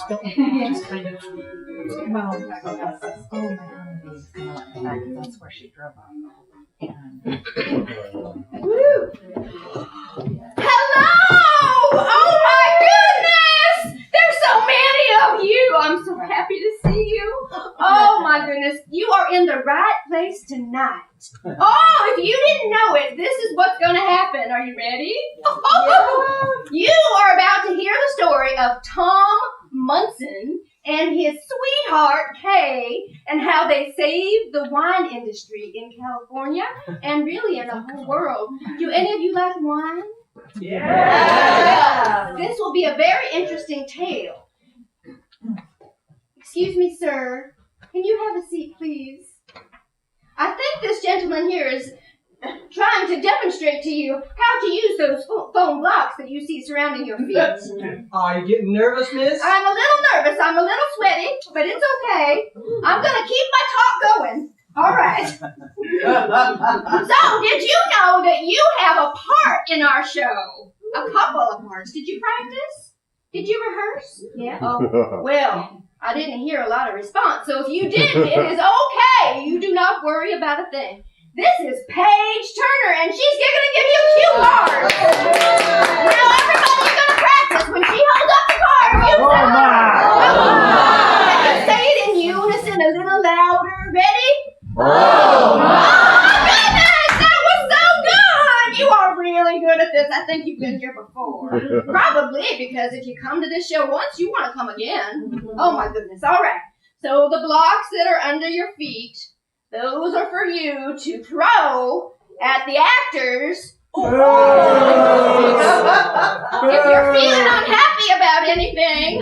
Just kind of. Well, oh my God, it's kind of like the back, that's where she drove up. Woo! Hello! Oh my goodness! There's so many of you. I'm so happy to see you. Oh my goodness, you are in the right place tonight. Oh, if you didn't know it, this is what's going to happen. Are you ready? You are about to hear the story of Tom Munson and his sweetheart, Kay, and how they saved the wine industry in California and really in the whole world. Do any of you like wine? Yeah! Well, this will be a very interesting tale. Excuse me, sir. Can you have a seat, please? I think this gentleman here is trying to demonstrate to you how to use those foam blocks that you see surrounding your feet. Are you getting nervous, miss? I'm a little nervous. I'm a little sweaty, but it's okay. I'm going to keep my talk going. All right. So, did you know that you have a part in our show? A couple of parts. Did you practice? Did you rehearse? Yeah. Oh, well, I didn't hear a lot of response. So if you did, it is okay. You do not worry about a thing. This is Paige Turner, and she's going to give you cue cards. Now, everybody's going to practice. When she holds up the card, you say it in unison a little louder. Ready? Oh, my goodness! That was so good! You are really good at this. I think you've been here before. Probably, because if you come to this show once, you want to come again. Oh, my goodness. All right. So the blocks that are under your feet, those are for you to throw at the actors. If you're feeling unhappy about anything,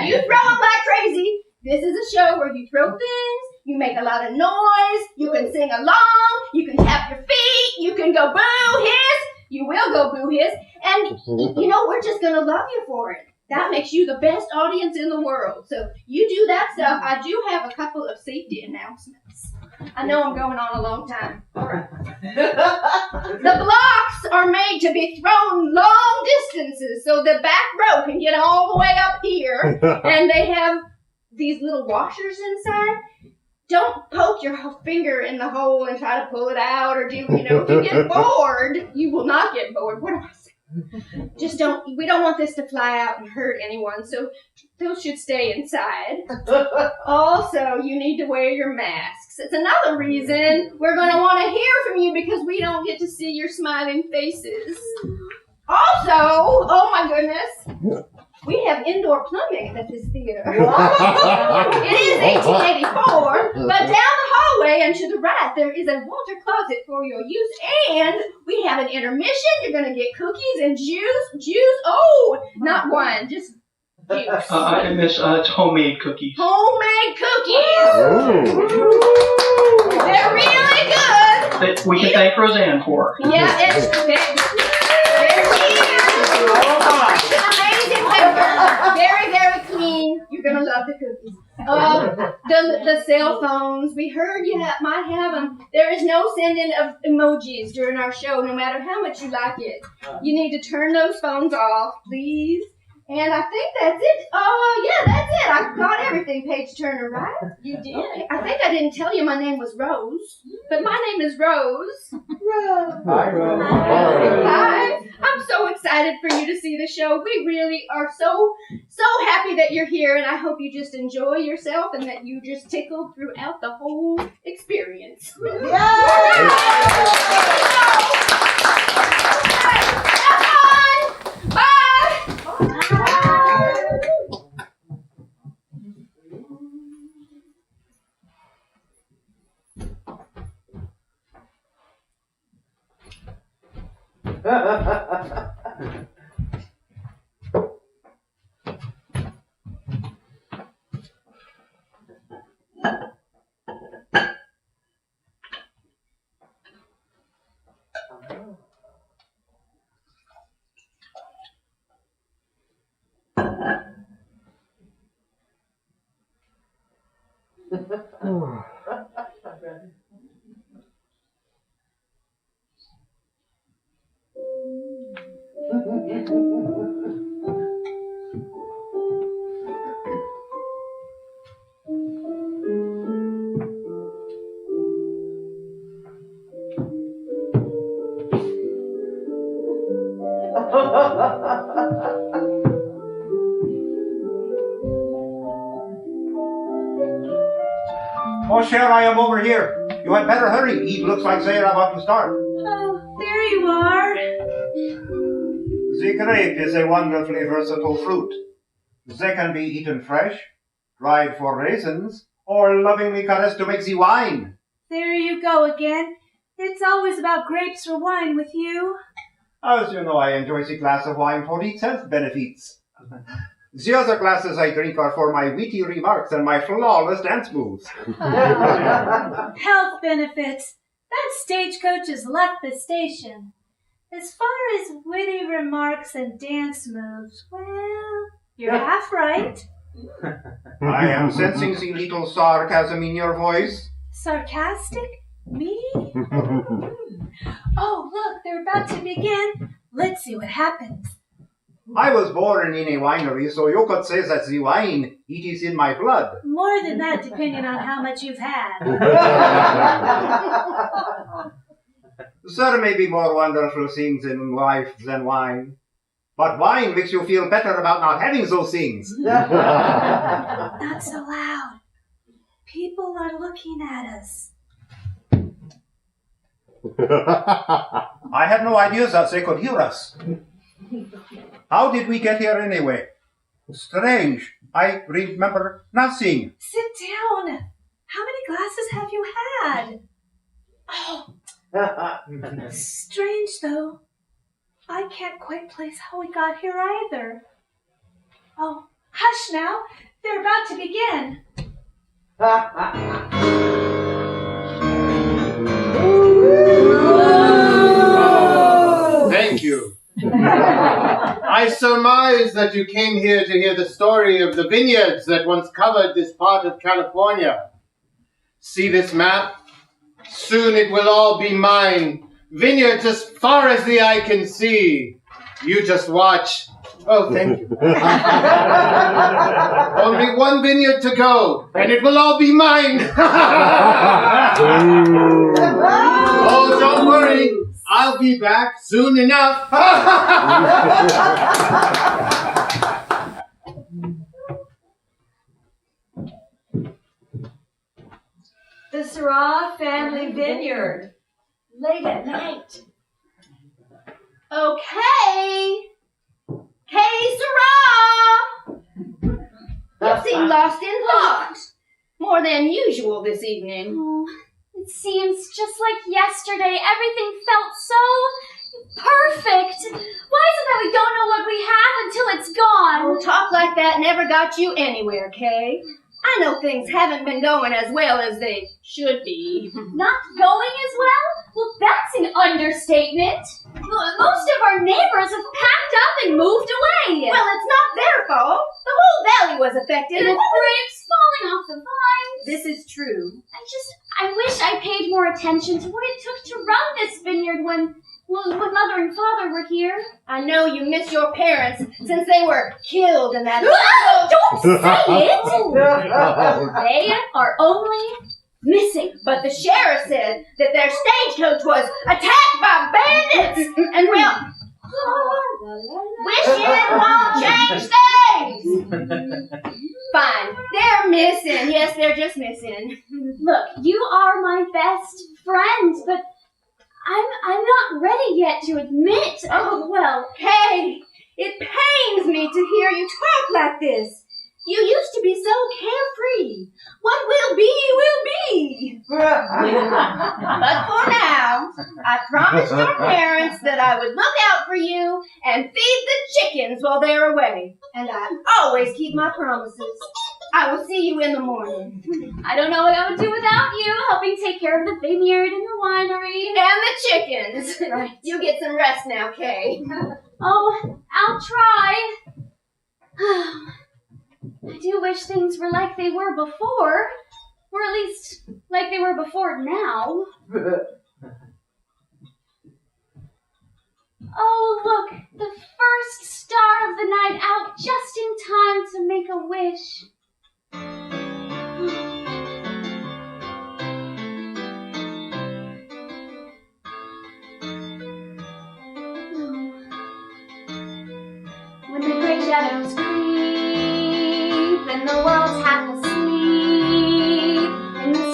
you throw them like crazy. This is a show where you throw things, you make a lot of noise, you can sing along, you can tap your feet, you can go boo hiss, you will go boo hiss, and you know, we're just going to love you for it. That makes you the best audience in the world. So you do that stuff. I do have a couple of safety announcements. I know I'm going on a long time. All right. The blocks are made to be thrown long distances, so the back row can get all the way up here, and they have these little washers inside. Don't poke your finger in the hole and try to pull it out, or if you get bored, you will not get bored. What am I saying? Just we don't want this to fly out and hurt anyone, so those should stay inside. Also, you need to wear your masks. It's another reason we're going to want to hear from you, because we don't get to see your smiling faces. Also, oh my goodness, we have indoor plumbing at this theater. It is 1884, but down the hallway and to the right, there is a water closet for your use, and we have an intermission. You're going to get cookies and juice. Oh, not wine, just juice. I miss homemade cookies. Homemade cookies. They're really good. That we can thank Roseanne for. Yeah, it's amazing flavor. Very, very clean. You're gonna love the cookies. The cell phones. We heard you might have them. There is no sending of emojis during our show, no matter how much you like it. You need to turn those phones off, please. And I think that's it. Oh, yeah, that's it. I got everything, Paige Turner, right? You did. Okay. I think I didn't tell you my name was Rose, but my name is Rose. Rose. Hi, Rose. Hi. I'm so excited for you to see the show. We really are so happy that you're here, and I hope you just enjoy yourself and that you just tickled throughout the whole experience. Oh, sure, I am over here. You had better hurry. It looks like they're about to start. Oh, there you are. The grape is a wonderfully versatile fruit. They can be eaten fresh, dried for raisins, or lovingly caressed to make the wine. There you go again. It's always about grapes or wine with you. As you know, I enjoy the glass of wine for its health benefits. The other glasses I drink are for my witty remarks and my flawless dance moves. Health benefits. That stagecoach has left the station. As far as witty remarks and dance moves, well, you're half right. I am sensing the little sarcasm in your voice. Sarcastic? Me? Oh, look, they're about to begin. Let's see what happens. I was born in a winery, so you could say that the wine, it is in my blood. More than that, depending on how much you've had. There may be more wonderful things in life than wine. But wine makes you feel better about not having those things. Not so loud. People are looking at us. I had no idea that they could hear us. How did we get here anyway? Strange. I remember nothing. Sit down. How many glasses have you had? Oh, strange though. I can't quite place how we got here either. Oh, hush now. They're about to begin. Thank you. I surmise that you came here to hear the story of the vineyards that once covered this part of California. See this map? Soon it will all be mine. Vineyards as far as the eye can see. You just watch. Oh, thank you. Only one vineyard to go, and it will all be mine. Oh, don't worry. I'll be back soon enough. The Syrah family vineyard. Late at night. Okay. Hey, Sarah! You seem lost in thought. More than usual this evening. Oh, it seems just like yesterday. Everything felt so perfect. Why is it that we don't know what we have until it's gone? Oh, talk like that never got you anywhere, Kay. I know things haven't been going as well as they should be. Not going as well? Well, that's an understatement. Most of our neighbors have packed up and moved away. Well, it's not their fault. The whole valley was affected. The grapes falling off the vines. This is true. I wish I paid more attention to what it took to run this vineyard when Mother and Father were here. I know you miss your parents since they were killed in that... Don't say it! They are only missing. But the sheriff said that their stagecoach was attacked by bandits! And well... Wishing won't change things! Fine. They're missing. Yes, they're just missing. Look, you are my best friend, but I'm not ready yet to admit. Oh, well. Hey, it pains me to hear you talk like this. You used to be so carefree. What will be, will be. But for now, I promised your parents that I would look out for you and feed the chickens while they're away. And I always keep my promises. I will see you in the morning. I don't know what I would do without you, helping take care of the vineyard and the winery. And the chickens. Right. You get some rest now, Kay. Oh, I'll try. I do wish things were like they were before. Or at least, like they were before now. Oh, look, the first star of the night out just in time to make a wish. When the gray shadows creep and the world's half asleep and the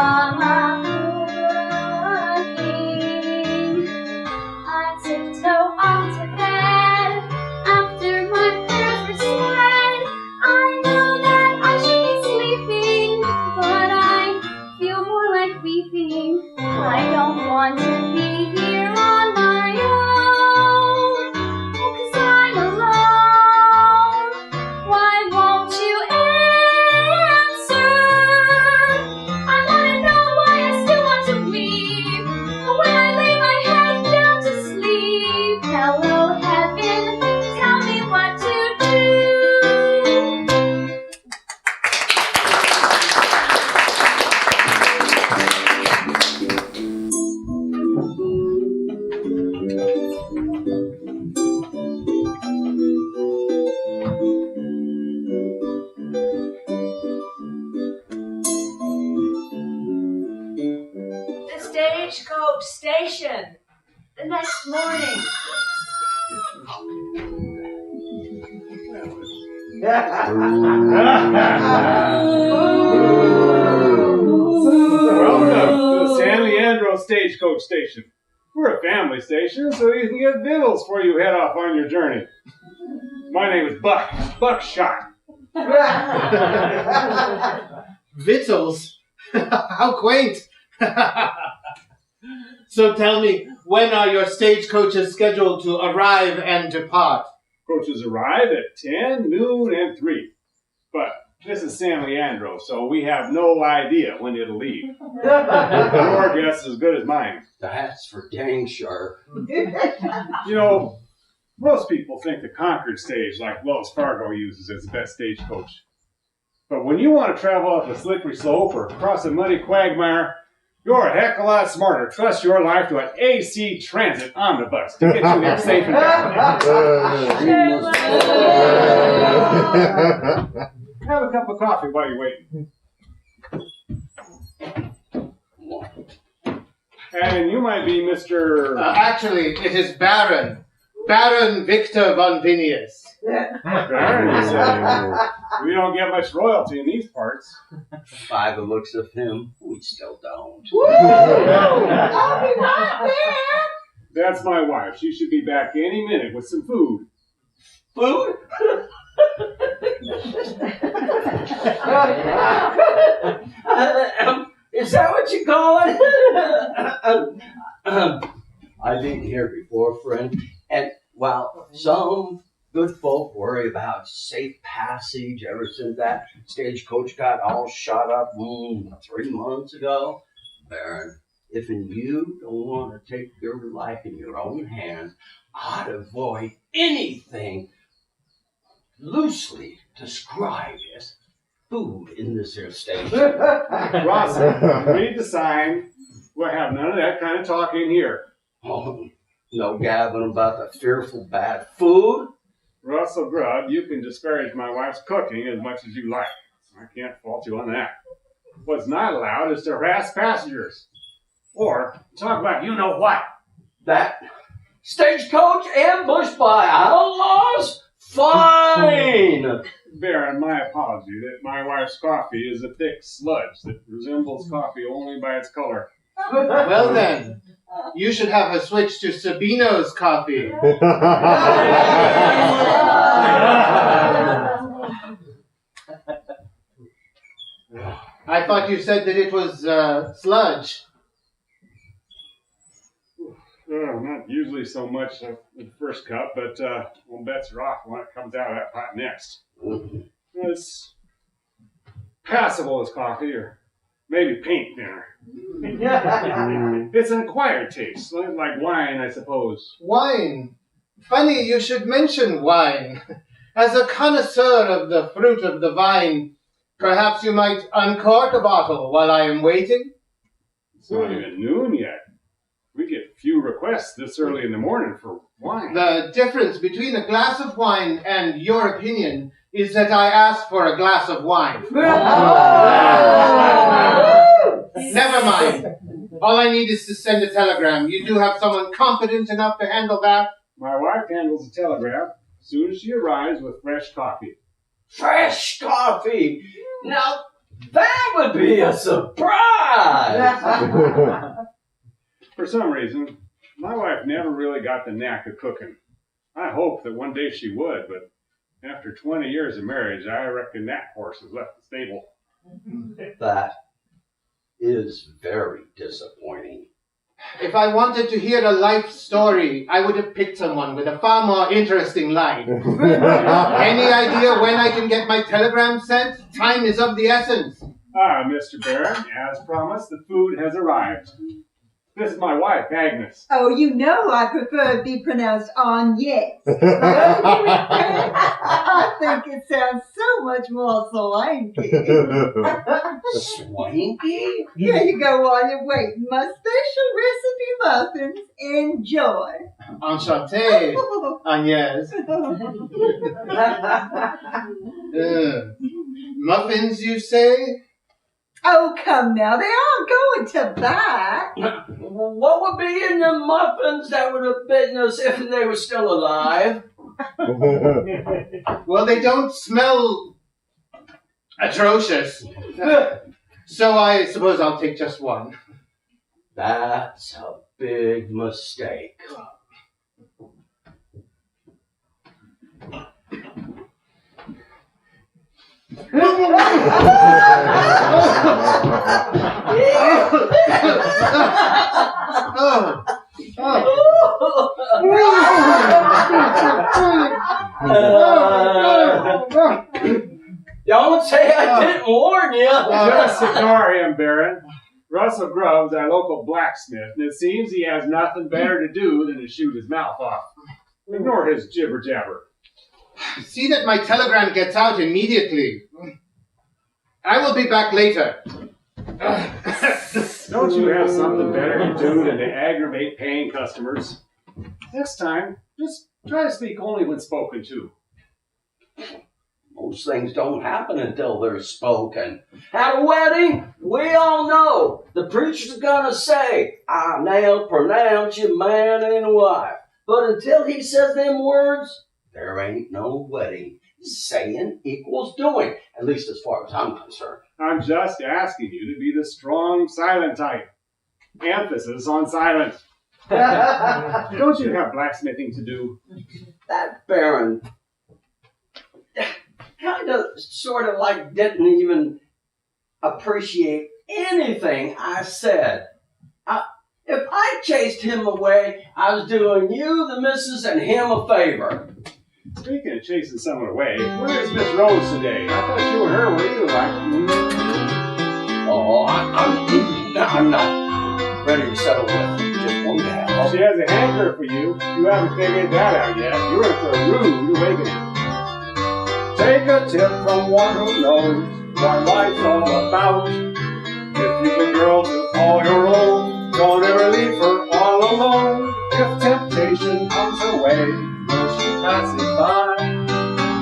mama cooking. I tiptoe off to bed after my prayers were said. I know that I should be sleeping, but I feel more like weeping. I don't want to be here on my own, 'cause I'm alone. Why won't you answer? I wanna know why I still want to weep when I lay my head down to sleep. Hello, heaven, tell me what to do. The stagecoach station. The next morning. Welcome to the San Leandro Stagecoach Station. We're a family station, so you can get victuals before you head off on your journey. My name is Buckshot. Victuals? How quaint! So tell me, when are your stagecoaches scheduled to arrive and depart? Coaches arrive at 10, noon, and 3. But this is San Leandro, so we have no idea when it'll leave. Your guess is as good as mine. That's for dang sure. You know, most people think the Concord stage, like Wells Fargo uses, is the best stagecoach. But when you want to travel up a slippery slope or across a muddy quagmire, you're a heck of a lot smarter. Trust your life to an AC Transit omnibus to get you there safe and sound. Have a cup of coffee while you're waiting. And you might be Mr. Actually, it is Baron Victor von Vineyard. Baron, you say. We don't get much royalty in these parts. By the looks of him, we still don't. I'll be right there. That's my wife. She should be back any minute with some food. Food? Is that what you call it? I've eaten here before, friend, and while some good folk worry about safe passage ever since that stagecoach got all shot up 3 months ago, Baron, if you don't want to take your life in your own hands, I'd avoid anything loosely described as food in this here station. Russell, read the sign. We'll have none of that kind of talk in here. Oh, no gabbing about the fearful bad food. Russell Grubb, you can disparage my wife's cooking as much as you like. I can't fault you on that. What's not allowed is to harass passengers. Or talk about you know what. That stagecoach ambushed by outlaws? Fine! Baron, my apology that my wife's coffee is a thick sludge that resembles coffee only by its color. Well then, you should have a switch to Sabino's coffee. I thought you said that it was sludge. Not usually so much with the first cup, but well, bets are off when it comes out of that pot next. It's passable as coffee, or maybe paint thinner. It's an acquired taste, like wine, I suppose. Wine. Funny you should mention wine. As a connoisseur of the fruit of the vine, perhaps you might uncork a bottle while I am waiting? It's not even noon yet. We get few requests this early in the morning for wine. The difference between a glass of wine and your opinion is that I asked for a glass of wine. Never mind. All I need is to send a telegram. You do have someone competent enough to handle that? My wife handles the telegraph as soon as she arrives with fresh coffee. Fresh coffee? Now, that would be a surprise! Surprise! For some reason, my wife never really got the knack of cooking. I hoped that one day she would, but after 20 years of marriage, I reckon that horse has left the stable. That is very disappointing. If I wanted to hear a life story, I would have picked someone with a far more interesting life. Any idea when I can get my telegram sent? Time is of the essence. Ah, Mr. Barron, as promised, the food has arrived. This is my wife, Agnes. Oh, you know I prefer it be pronounced Agnes. I think it sounds so much more swanky. Swanky? Here you go while you're waiting. My special recipe muffins. Enjoy. Enchanté, Agnes. Muffins, you say? Oh, come now. They aren't going to bite. What would be in the muffins that would have bitten us if they were still alive? Well, they don't smell atrocious. So I suppose I'll take just one. That's a big mistake. Don't say I didn't warn you. Just ignore him, Baron. Russell Grubb's our local blacksmith, and it seems he has nothing better to do than to shoot his mouth off. Ignore his jibber-jabber. See that my telegram gets out immediately. I will be back later. Don't you have something better to do than to aggravate paying customers? Next time, just try to speak only when spoken to. Most things don't happen until they're spoken. At a wedding, we all know the preacher's gonna say, I now pronounce you man and wife. But until he says them words, there ain't no wedding. Saying equals doing, at least as far as I'm concerned. I'm just asking you to be the strong, silent type. Emphasis on silent. Don't you have blacksmithing to do? That Baron kind of, sort of like didn't even appreciate anything I said. If I chased him away, I was doing you, the missus, and him a favor. Speaking of chasing someone away, where is Miss Rose today? I thought you and her were either like... Oh, I'm not ready to settle with just one gal. She has a hanker for you. You haven't figured that out yet. You're in for a rude awakening. Take a tip from one who knows what life's all about. If you've a girl to call your own, don't ever leave her all alone. If temptation comes her way, will she pass it by?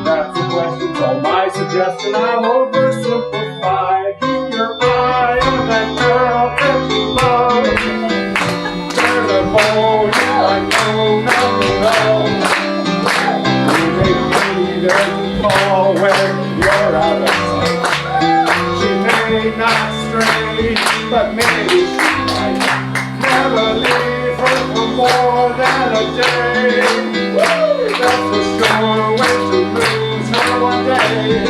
That's the question, so my suggestion I'll oversimplify. Keep your eye on that girl that you love. There's a bone you might know nothing of. You may be there to call when you're out of sight. She may not stray, but maybe she might never leave her for more than a day. That's a sure way to lose her one day.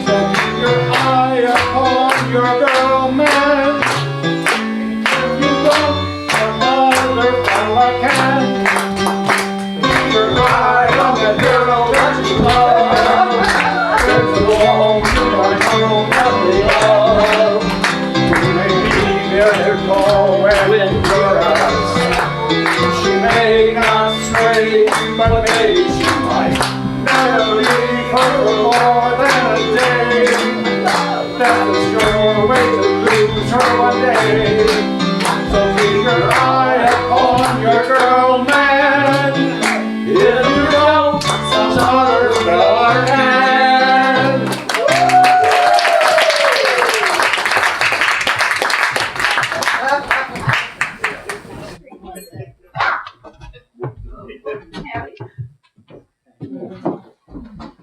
So keep your eye upon your girl, man. If you don't, another fellow can. Keep your eye on that girl that you love. There's a woman you might know nothing of. You may be there to call when you're out. She may not stray, but maybe she might never leave her for more than a day. That's a sure way to lose her one day. So keep your eye upon your girl, man. If you don't, some other fella can.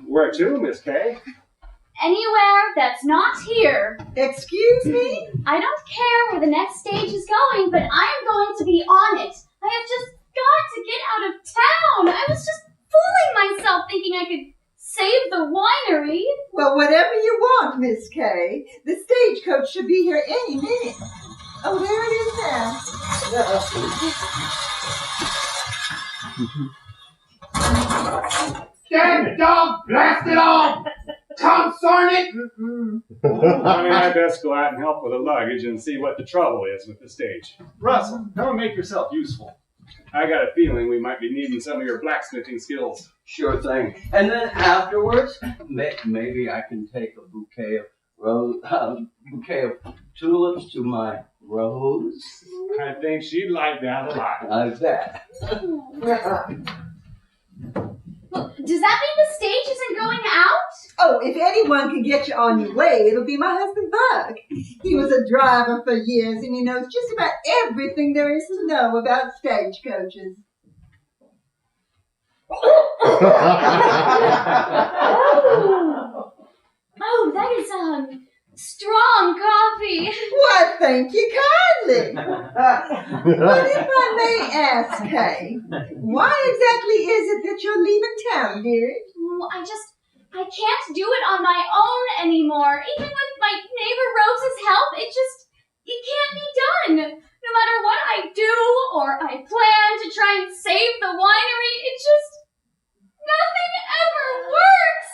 Where to, Miss Kay? Anywhere that's not here. Excuse me? I don't care where the next stage is going, but I am going to be on it. I have just got to get out of town. I was just fooling myself thinking I could save the winery. Well, whatever you want, Miss Kay. The stagecoach should be here any minute. Oh, there it is now. Damn it, dog! Blast it all! Consarn it! I mean, I'd best go out and help with the luggage and see what the trouble is with the stage. Russell, come and make yourself useful. I got a feeling we might be needing some of your blacksmithing skills. Sure thing. And then afterwards, maybe I can take a bouquet of tulips to my Rose. I think she'd like that a lot. I bet. Does that mean the stage isn't going out? Oh, if anyone can get you on your way, it'll be my husband, Buck. He was a driver for years, and he knows just about everything there is to know about stagecoaches. Oh, that is strong coffee. Why, thank you kindly. But if I may ask, Kay, why exactly is it that you're leaving town, dearie? Oh, I can't do it on my own anymore. Even with my neighbor Rose's help, it can't be done. No matter what I do or I plan to try and save the winery, nothing ever works.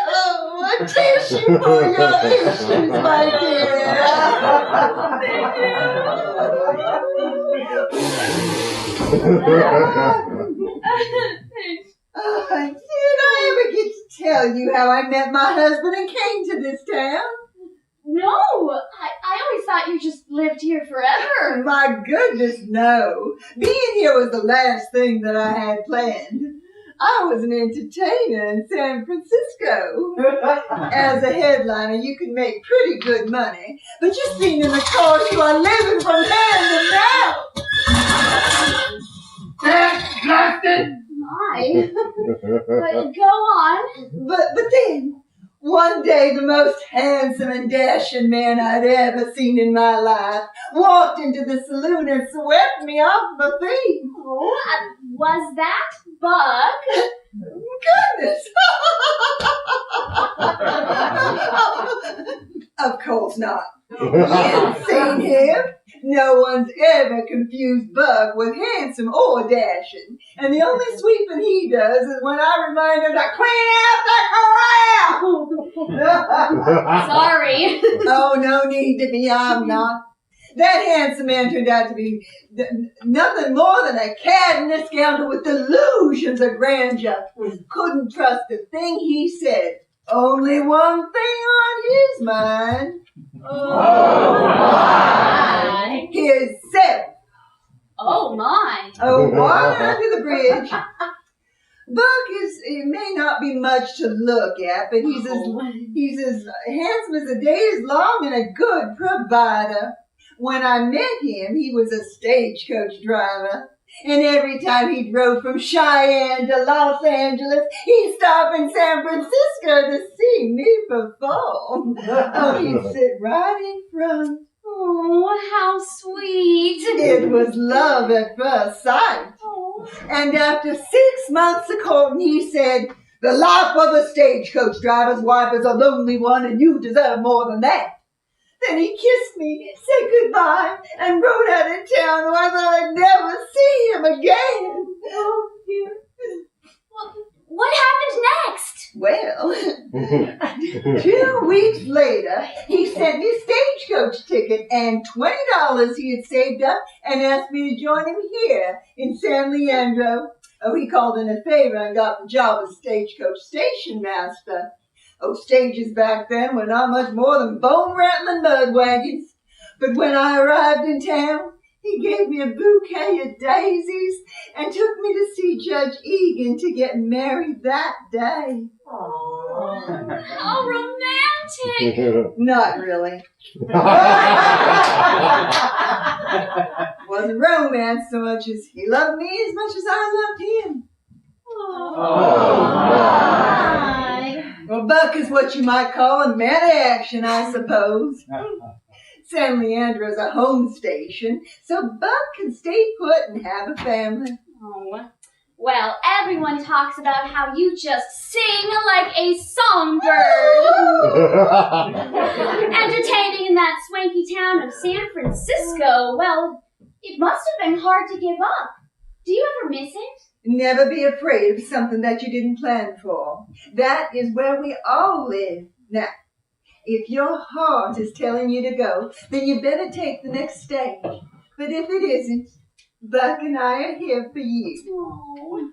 Oh, a tissue for your issues, my dear. Did I ever get to tell you how I met my husband and came to this town? No, I always thought you just lived here forever. My goodness, no. Being here was the last thing that I had planned. I was an entertainer in San Francisco. As a headliner, you can make pretty good money, but just being in the course, you are living from hand to mouth. Blasted! My. But go on. But then, one day, the most handsome and dashing man I'd ever seen in my life walked into the saloon and swept me off my feet. Oh, was that Buck? Goodness! Of course not. You've seen him. No one's ever confused Buck with handsome or dashing. And the only sweeping he does is when I remind him to clean out the corral. Sorry. Oh, no need to be. I'm not. That handsome man turned out to be nothing more than a cad and a scoundrel with delusions of grandeur. Couldn't trust a thing he said. Only one thing on his mind. Oh, my. Himself. Oh, my. Oh, water under the bridge. Buck he may not be much to look at, but he's as handsome as the day is long and a good provider. When I met him, he was a stagecoach driver. And every time he drove from Cheyenne to Los Angeles, he'd stop in San Francisco to see me perform. Oh, he'd sit right in front. Oh, how sweet. It was love at first sight. Oh. And after 6 months of courting, he said, "The life of a stagecoach driver's wife is a lonely one, and you deserve more than that." Then he kissed me, said goodbye, and rode out of town, or I thought I'd never see him again. Oh, dear. What happened next? Well, 2 weeks later, he sent me a stagecoach ticket and $20 he had saved up and asked me to join him here in San Leandro. Oh, he called in a favor and got the job as stagecoach station master. Oh, stages back then were not much more than bone-rattling mud wagons. But when I arrived in town, he gave me a bouquet of daisies and took me to see Judge Egan to get married that day. Oh, how romantic. Not really. Wasn't romance so much as he loved me as much as I loved him. Oh, my. Well, Buck is what you might call a man of action, I suppose. San Leandro is a home station, so Buck can stay put and have a family. Oh. Well, everyone talks about how you just sing like a songbird. Entertaining in that swanky town of San Francisco, well, it must have been hard to give up. Do you ever miss it? Never be afraid of something that you didn't plan for. That is where we all live. Now, if your heart is telling you to go, then you better take the next stage. But if it isn't, Buck and I are here for you.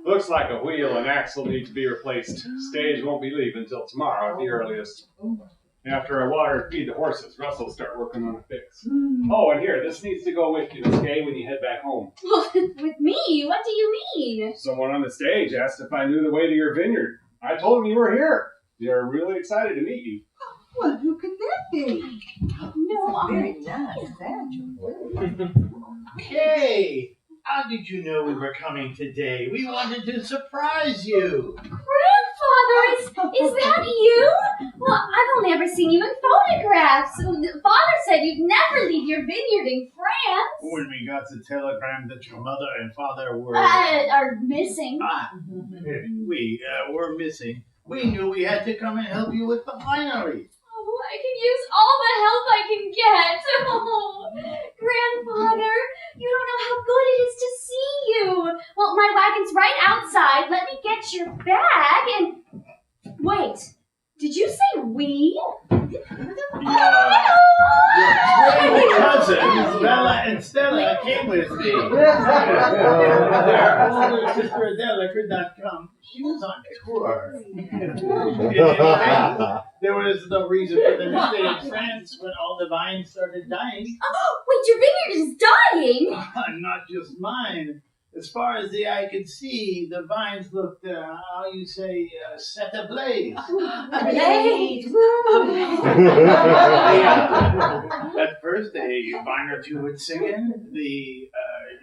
Looks like a wheel and axle need to be replaced. Stage won't be leaving until tomorrow at the earliest. After I water and feed the horses, Russ will start working on a fix. Oh, and here, this needs to go with you, okay, when you head back home. With me? What do you mean? Someone on the stage asked if I knew the way to your vineyard. I told him you were here. They're really excited to meet you. Well, who could that be? No, Very nice, actually. Hey, how did you know we were coming today? We wanted to surprise you. Grandfather, is that you? Well, I've only ever seen you in photographs. Father said you'd never leave your vineyard in France. When we got the telegram that your mother and father were... are missing. We were missing. We knew we had to come and help you with the winery. Oh, I can use all the help I can get. Oh, Grandfather, you don't know how good it is to see you. Well, my wagon's right outside. Let me get your bag and... Wait, did you say we? Your cousins, Bella and Stella, came with me. Their older sister Adela could not come. She was on tour. There was no reason for them to stay in France when all the vines started dying. Oh, wait, your vineyard is dying? Not just mine. As far as the eye could see, the vines looked, how you say, set ablaze. Ablaze? At first, a vine or two would sicken. The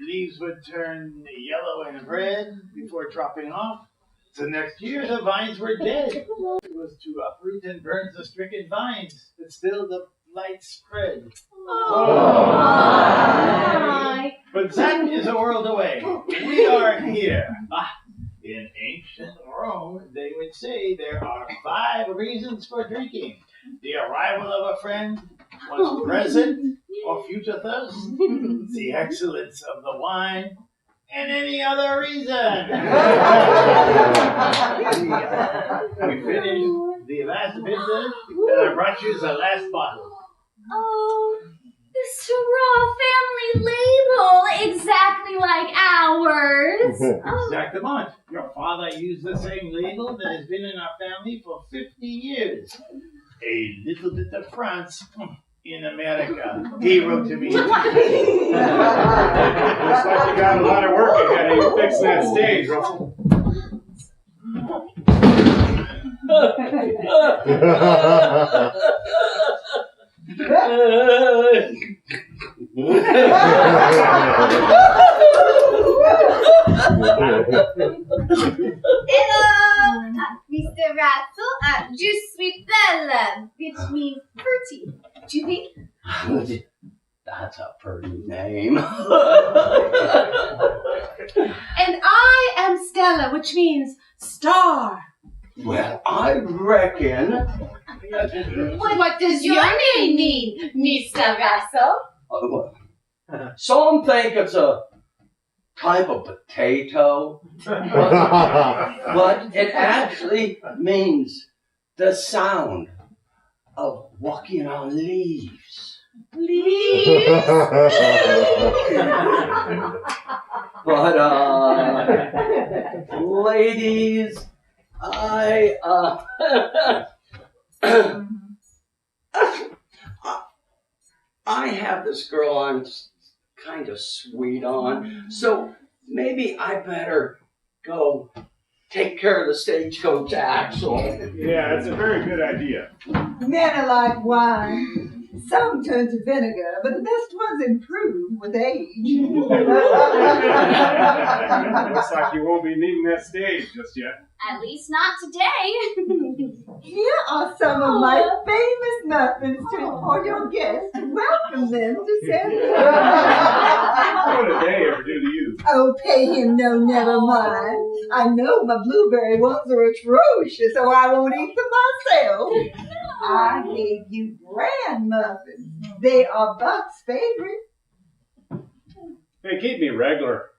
leaves would turn yellow and red before dropping off. The next year, the vines were dead. It was to uproot and burn the stricken vines, but still the light spread. But that is a world away. We are here. In ancient Rome, they would say there are 5 reasons for drinking. The arrival of a friend, one's present or future thirst, the excellence of the wine, and any other reason. We finished the last business, and I brought you the last bottle. Oh, the Syrah family label, exactly like ours. Exactement. Your father used the same label that has been in our family for 50 years. A little bit of France in America. He wrote to me. Looks like you got a lot of work ahead of you fixing that stage, Russell. Hello, Mr. Russell. Je suis belle, which means pretty. Do you think? That's a pretty name. And I am Stella, which means star. Well, I reckon. What does your name mean, Mr. Russell? Some think it's a type of potato, but it actually means the sound of walking on leaves. Leaves? But, ladies, I have this girl I'm kind of sweet on, so maybe I better go take care of the stagecoach axle. Yeah, it's a very good idea. Men are like wine. Some turn to vinegar, but the best ones improve with age. Looks like you won't be needing that stage just yet. At least not today. Here are some of my famous muffins for your guests. Welcome them to San Diego. What did they ever do to you? Oh, pay him no, never mind. I know my blueberry ones are atrocious, so I won't eat them myself. I gave you bran muffins. They are Buck's favorite. They keep me regular.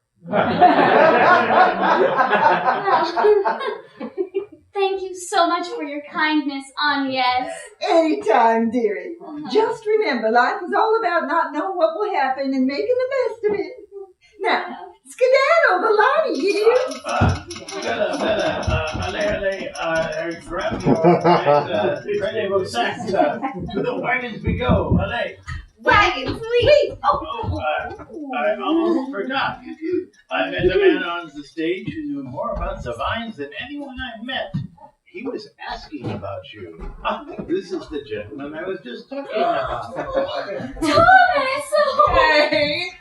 Thank you so much for your kindness, Agnes. Anytime, dearie. Just remember, life is all about not knowing what will happen and making the best of it. Now, skedaddle, Villainy, dear. Grab your sacks. To the wagons we go. Allez. Wagons, leave! I almost forgot. I met a man on the stage who knew more about the vines than anyone I've met. He was asking about you. This is the gentleman I was just talking about. Thomas! Hey!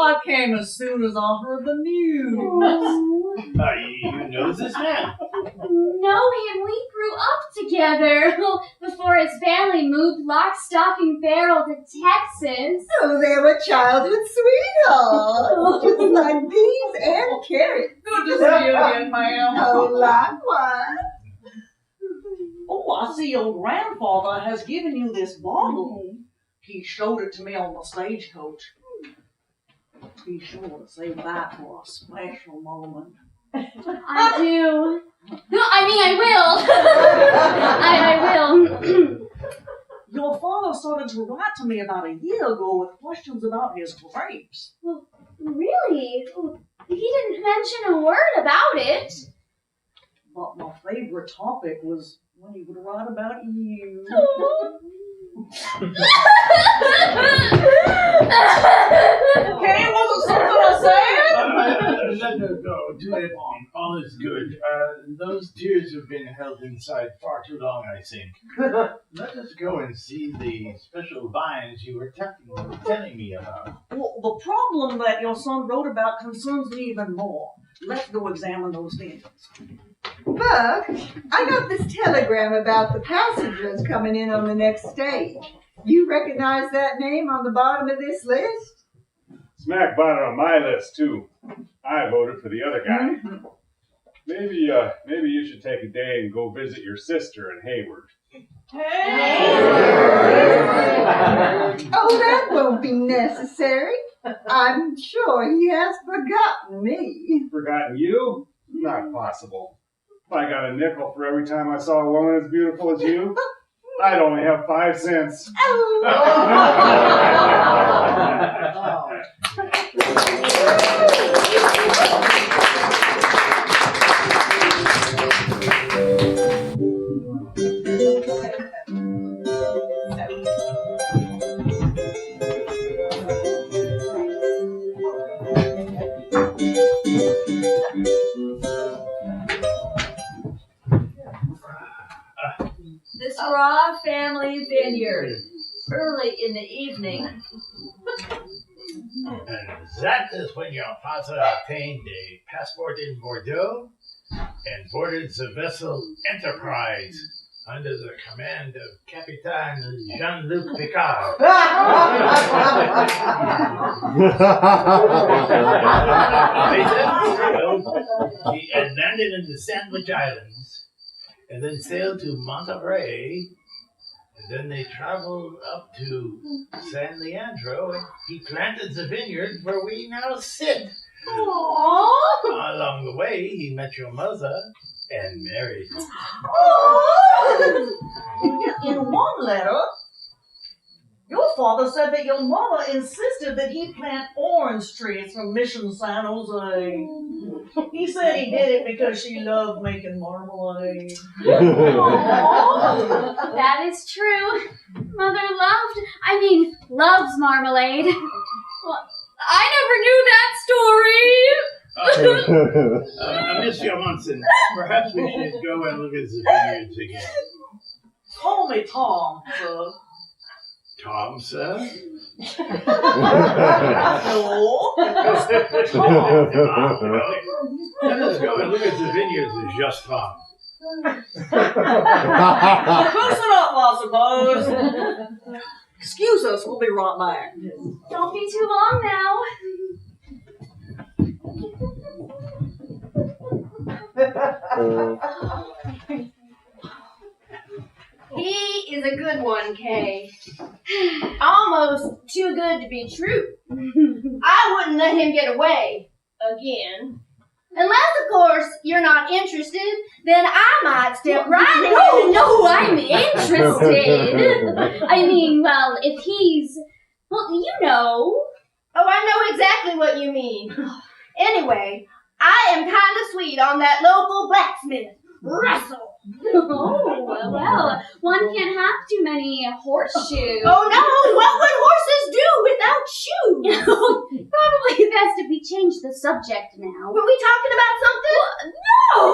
I came as soon as I heard the news. You know this man? Know him. We grew up together before his family moved lock, stock, and barrel to Texas. Oh, they were childhood sweethearts. Just like beans and carrots. Good to see you again, ma'am. Oh, likewise. Oh, I see your grandfather has given you this bottle. He showed it to me on the stagecoach. Be sure to save that for a special moment. I do. No, I mean, I will. I will. Your father started to write to me about a year ago with questions about his grapes. Well, really? He didn't mention a word about it. But my favorite topic was when he would write about you. Okay, it wasn't something I said. Let her go. Do it. All is good. Those tears have been held inside far too long, I think. Let us go and see the special vines you were telling me about. Well, the problem that your son wrote about concerns me even more. Let's go examine those things. Buck, I got this telegram about the passengers coming in on the next stage. You recognize that name on the bottom of this list? Smack bottom on my list, too. I voted for the other guy. Mm-hmm. Maybe you should take a day and go visit your sister in Hayward. Oh, that won't be necessary. I'm sure he has forgotten me. Forgotten you? Not possible. If I got a nickel for every time I saw a woman as beautiful as you, I'd only have 5 cents. This raw family vineyard, early in the evening. And that is when your father obtained a passport in Bordeaux and boarded the vessel Enterprise under the command of Captain Jean-Luc Picard. He had landed in the Sandwich Islands and then sailed to Monterey. And then they traveled up to San Leandro, and he planted the vineyard where we now sit. Aww. Along the way, he met your mother and married. In one letter, your father said that your mother insisted that he plant orange trees from Mission San Jose. He said he did it because she loved making marmalade. That is true. Mother loves marmalade. Well, I never knew that story. Monsieur Munson, perhaps we should go and look at the vineyards again. Call me Tom, sir. Tom, sir? No. Let us go and look at the vineyards of Just Tom. Close enough, I suppose. Excuse us, we'll be right back. Don't be too long now. He is a good one, Kay. Almost too good to be true. I wouldn't let him get away again. Unless, of course, you're not interested, then I might step right in. No, I'm interested. I mean, well, if he's, well, you know. Oh, I know exactly what you mean. Anyway, I am kind of sweet on that local blacksmith, Russell. Oh, well, one can't have too many horseshoes. Oh, no, what would horses do without shoes? Probably best if we change the subject now. Were we talking about something? No.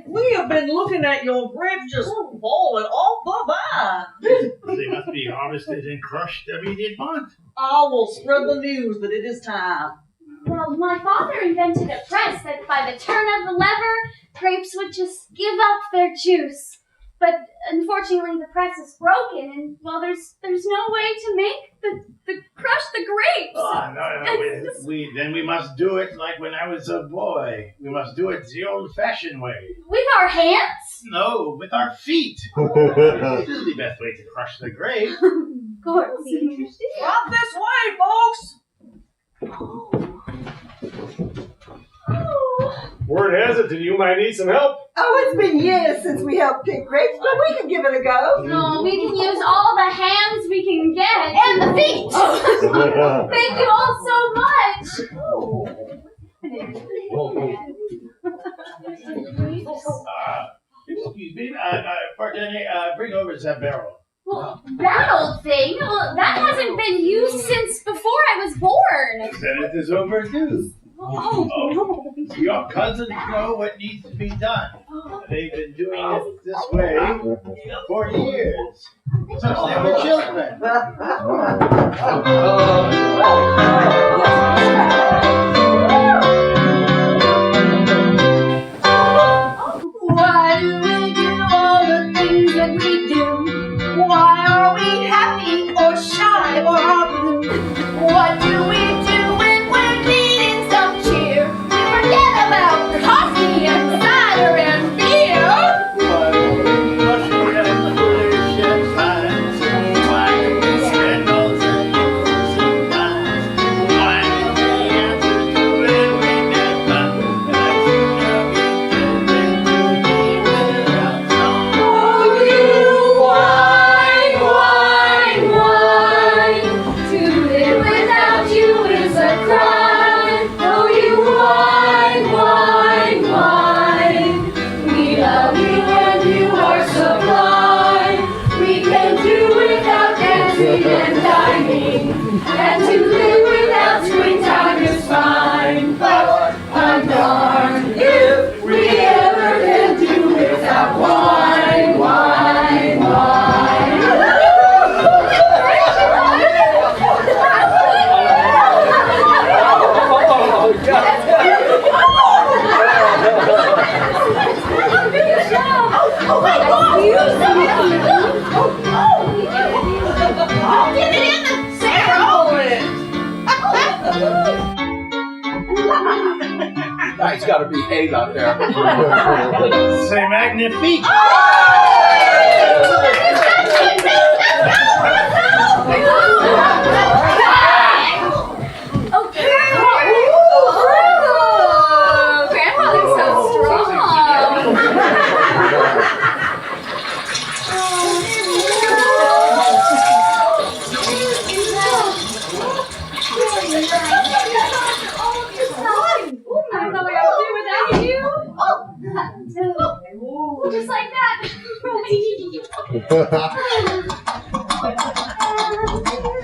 We have been looking at your grapes just falling off the vine. They must be harvested and crushed every month. I will spread the news that it is time. Well, my father invented a press that by the turn of the lever, grapes would just give up their juice. But unfortunately, the press is broken, and well, there's no way to make the crush the grapes. Oh, no. Then we must do it like when I was a boy. We must do it the old-fashioned way. With our hands? No, with our feet. This is the best way to crush the grape. Of course. Right this way, folks. Word has it that you might need some help. Oh, it's been years since we helped pick grapes, but we can give it a go. No, we can use all the hands we can get. And the feet! Thank you all so much! Excuse me, Bartender, bring over that barrel. Well, that old thing, well, that hasn't been used since before I was born. Then it is overdue. Oh, no. Your cousins know what needs to be done. They've been doing it this way for years. Since they were children. Why do we do all the things that we do? Why are we happy or shy or are blue? What do we do when we're needing some cheer? We forget about coffee and cider and beer. Why do we rushing at the flesh and times? Why do we spend all the nickels and dimes? Why do we answer to every never? And I seem to be tempted to be without song. Oh, you whine, whine, whine. To live without you is a crime. Oh, you whine, whine, whine. We love you and you are sublime. We can do without dancing and dining. And to live without springtime is fine. But I'm darned if we ever can do without wine, wine, wine. Oh my God! I'll get it in the Guys, gotta behave out there. C'est magnifique! Grandfather's so strong. I don't know what I would do without you. Just like that.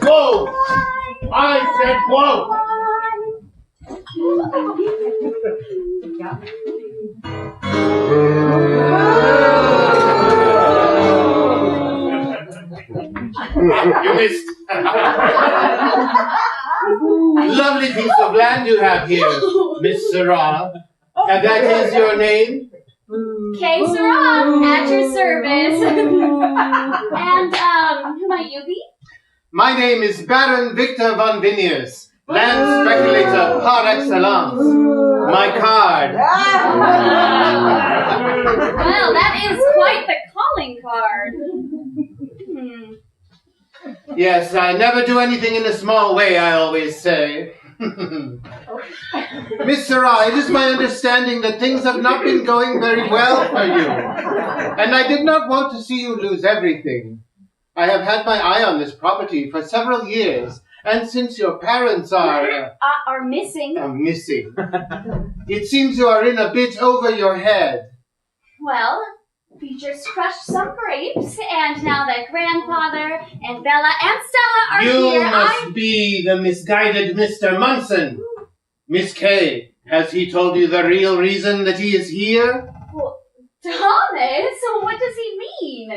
Whoa! I said whoa! Wine. You missed. Lovely piece of land you have here, Miss Sarah. And that is your name? K. Sarah, at your service. And, who might you be? My name is Baron Victor von Vineyard, land speculator par excellence. My card. Well, that is quite the calling card. Yes, I never do anything in a small way, I always say. Miss Sarah, it is my understanding that things have not been going very well for you. And I did not want to see you lose everything. I have had my eye on this property for several years, and since your parents are missing. Missing. It seems you are in a bit over your head. Well, we just crushed some grapes, and now that Grandfather and Bella and Stella are You here, must be the misguided Mr. Munson. Miss Kay, has he told you the real reason that he is here? Well, Thomas, what does he mean?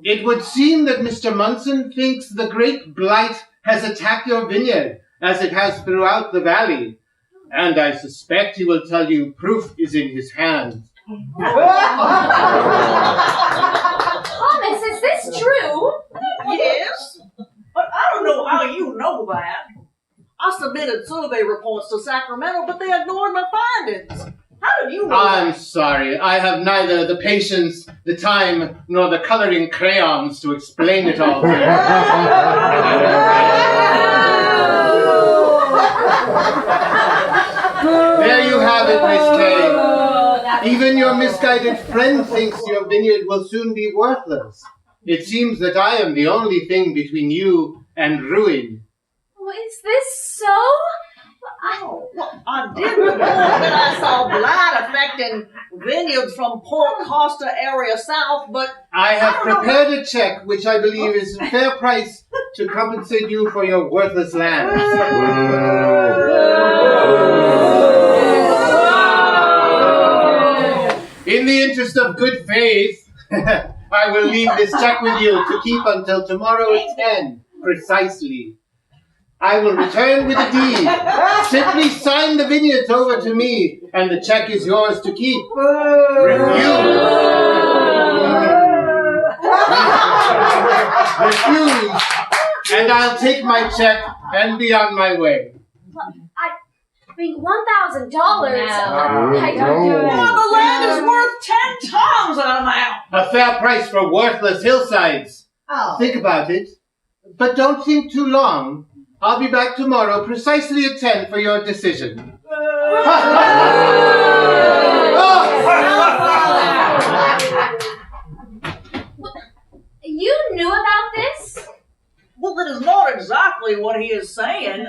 It would seem that Mr. Munson thinks the great blight has attacked your vineyard, as it has throughout the valley. And I suspect he will tell you proof is in his hands. Thomas, is this true? Yes, but I don't know how you know that. I submitted survey reports to Sacramento, but they ignored my findings. How did you know I'm that? sorry. I have neither the patience, the time, nor the coloring crayons to explain it all to you. There you have it, Miss Kay. Even your misguided friend thinks your vineyard will soon be worthless. It seems that I am the only thing between you and ruin. Oh, is this so? I did report that I saw blight affecting vineyards from Port Costa area south, but I have prepared a check which I believe is a fair price to compensate you for your worthless lands. In the interest of good faith, I will leave this check with you to keep until tomorrow at 10, precisely. I will return with a deed. Simply sign the vineyards over to me, and the check is yours to keep. Refuse, and I'll take my check and be on my way. I mean, $1,000. I don't do it. well, the land is worth 10 times that amount. A fair price for worthless hillsides. Think about it, but don't think too long. I'll be back tomorrow precisely at 10 for your decision. You knew about this? Well, that is not exactly what he is saying.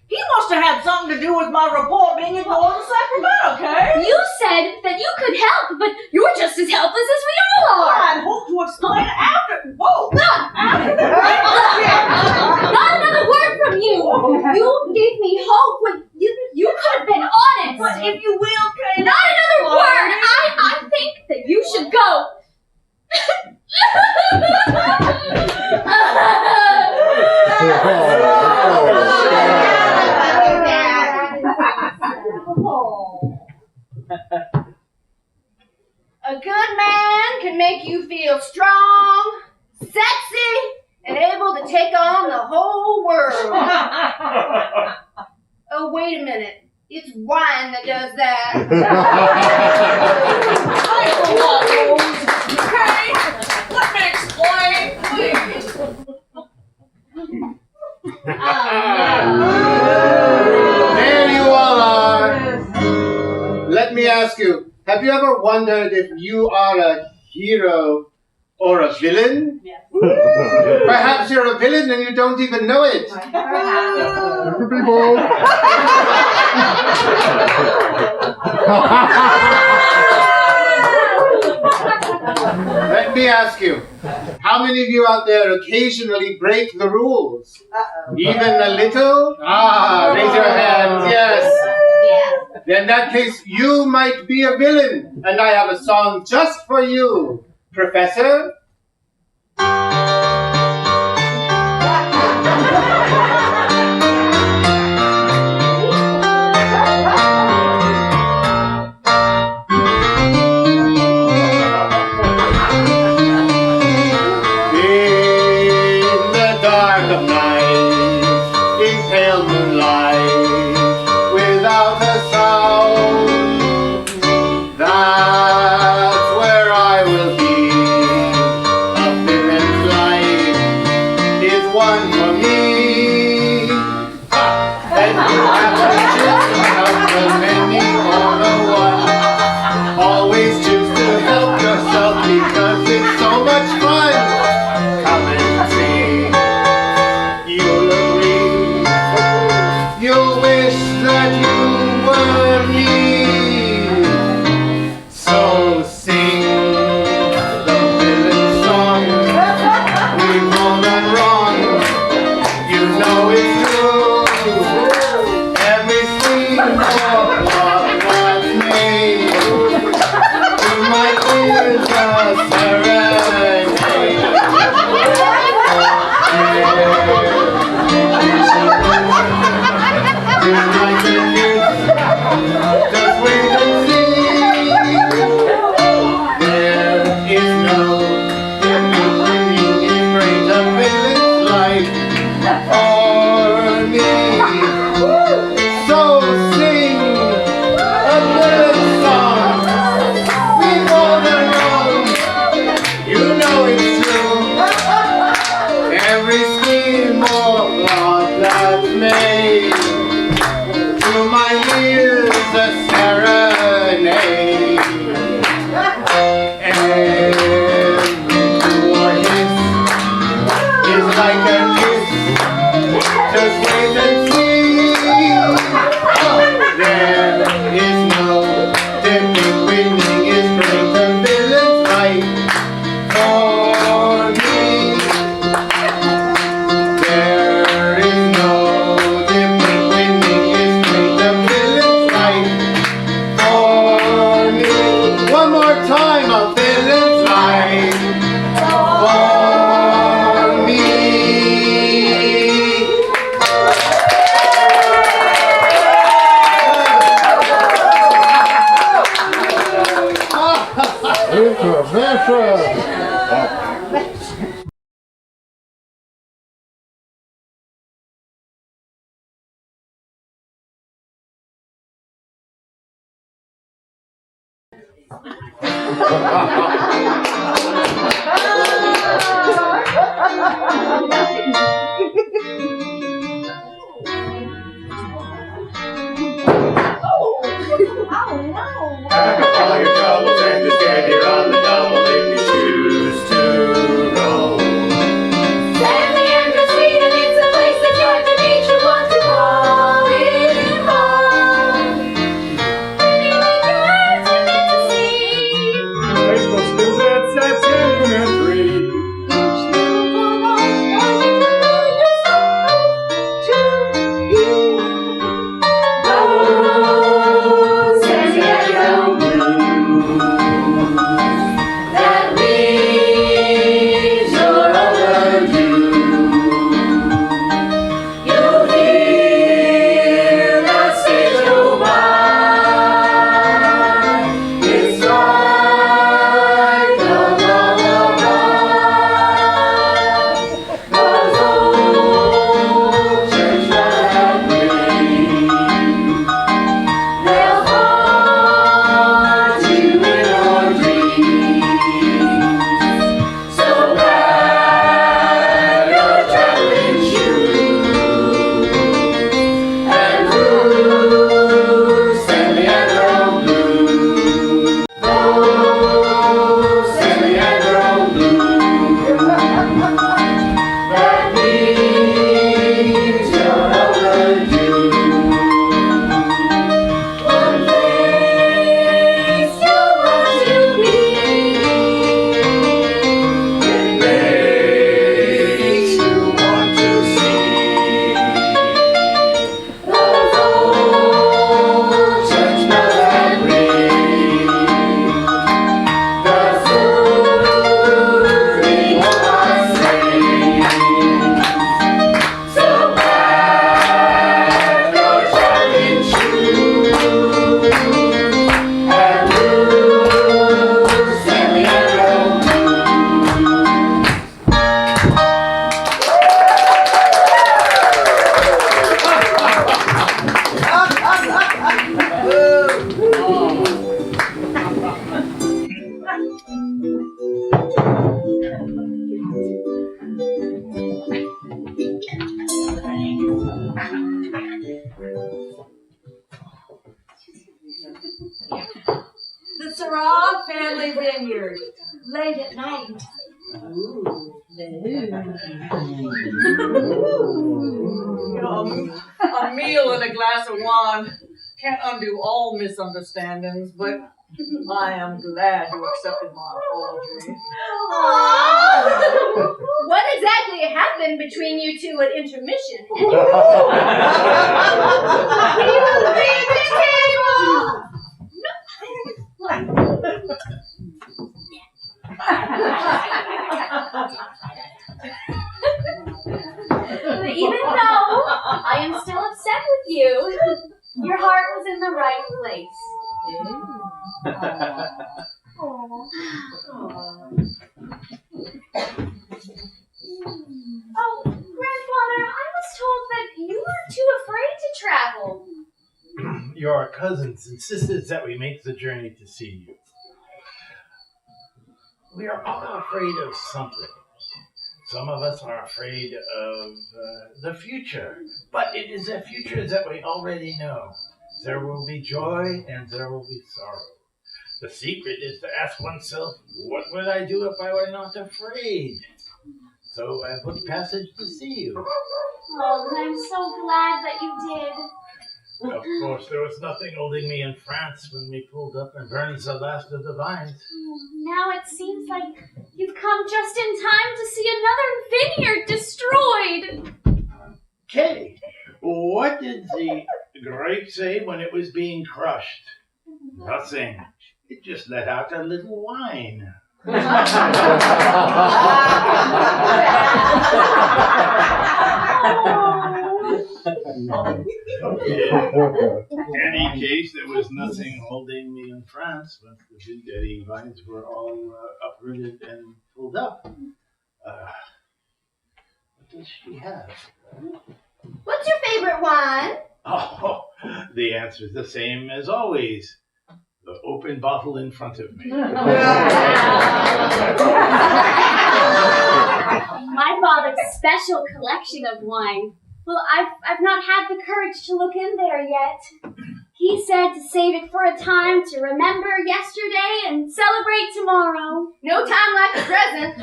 He must have had something to do with my report being ignored in Sacramento, okay? You said that you could help, but you're just as helpless as we all are. I hope to explain after. Whoa! Not another word from you. You gave me hope when you could have been honest. But if you will, Kay. Not another word. I think that you should go. A good man can make you feel strong, sexy, and able to take on the whole world. Oh, wait a minute. It's wine that does that. Okay, let me explain, please. There you all are. Let me ask you, have you ever wondered if you are a hero or a villain? Yes. Perhaps you're a villain and you don't even know it. Let me ask you, how many of you out there occasionally break the rules? Even a little? Raise your hands, yes. In that case, you might be a villain, and I have a song just for you. Professor? sing the village song. We've all done wrong. You know it's true. Every scene of love was made. To my ears a serenade. Just wait and see. There is no meaning in great a village life for me. So sing a village song. We've all done wrong. You know it's true. Every scheme of love that's made. To my ears a serenade. Every poor hiss is like a kiss. Just wait and see. Oh, there is no dipping, winning is great a village life for me. There is no dipping, winning is great a village life for me. One more time, a village life for me. All your troubles and just get here on the double if you choose to go. San Leandro Street, and it's a place that you're the nature wants to call it home. Many girls you get to see. High school students at San Elementary. The Sarah family vineyard, late at night. A meal and a glass of wine can't undo all misunderstandings, but I am glad you accepted my apology. What exactly happened between you two at intermission? Even though I am still upset with you, your heart was in the right place. Oh, Grandfather, I was told that you were too afraid to travel. Your cousins insisted that we make the journey to see you. We are all afraid of something. Some of us are afraid of the future, but it is a future that we already know. There will be joy and there will be sorrow. The secret is to ask oneself, what would I do if I were not afraid? So I booked passage to see you. Oh, I'm so glad that you did. Of course, there was nothing holding me in France when we pulled up and burned the last of the vines. Now it seems like you've come just in time to see another vineyard destroyed. Kay, what did the grape say when it was being crushed? Nothing. It just let out a little wine. In any case, there was nothing holding me in France once the vineyard vines were all uprooted and pulled up. What does she have? What's your favorite wine? Oh, the answer's the same as always. The open bottle in front of me. My father's special collection of wine. Well, I've not had the courage to look in there yet. He said to save it for a time to remember yesterday and celebrate tomorrow. No time like the present.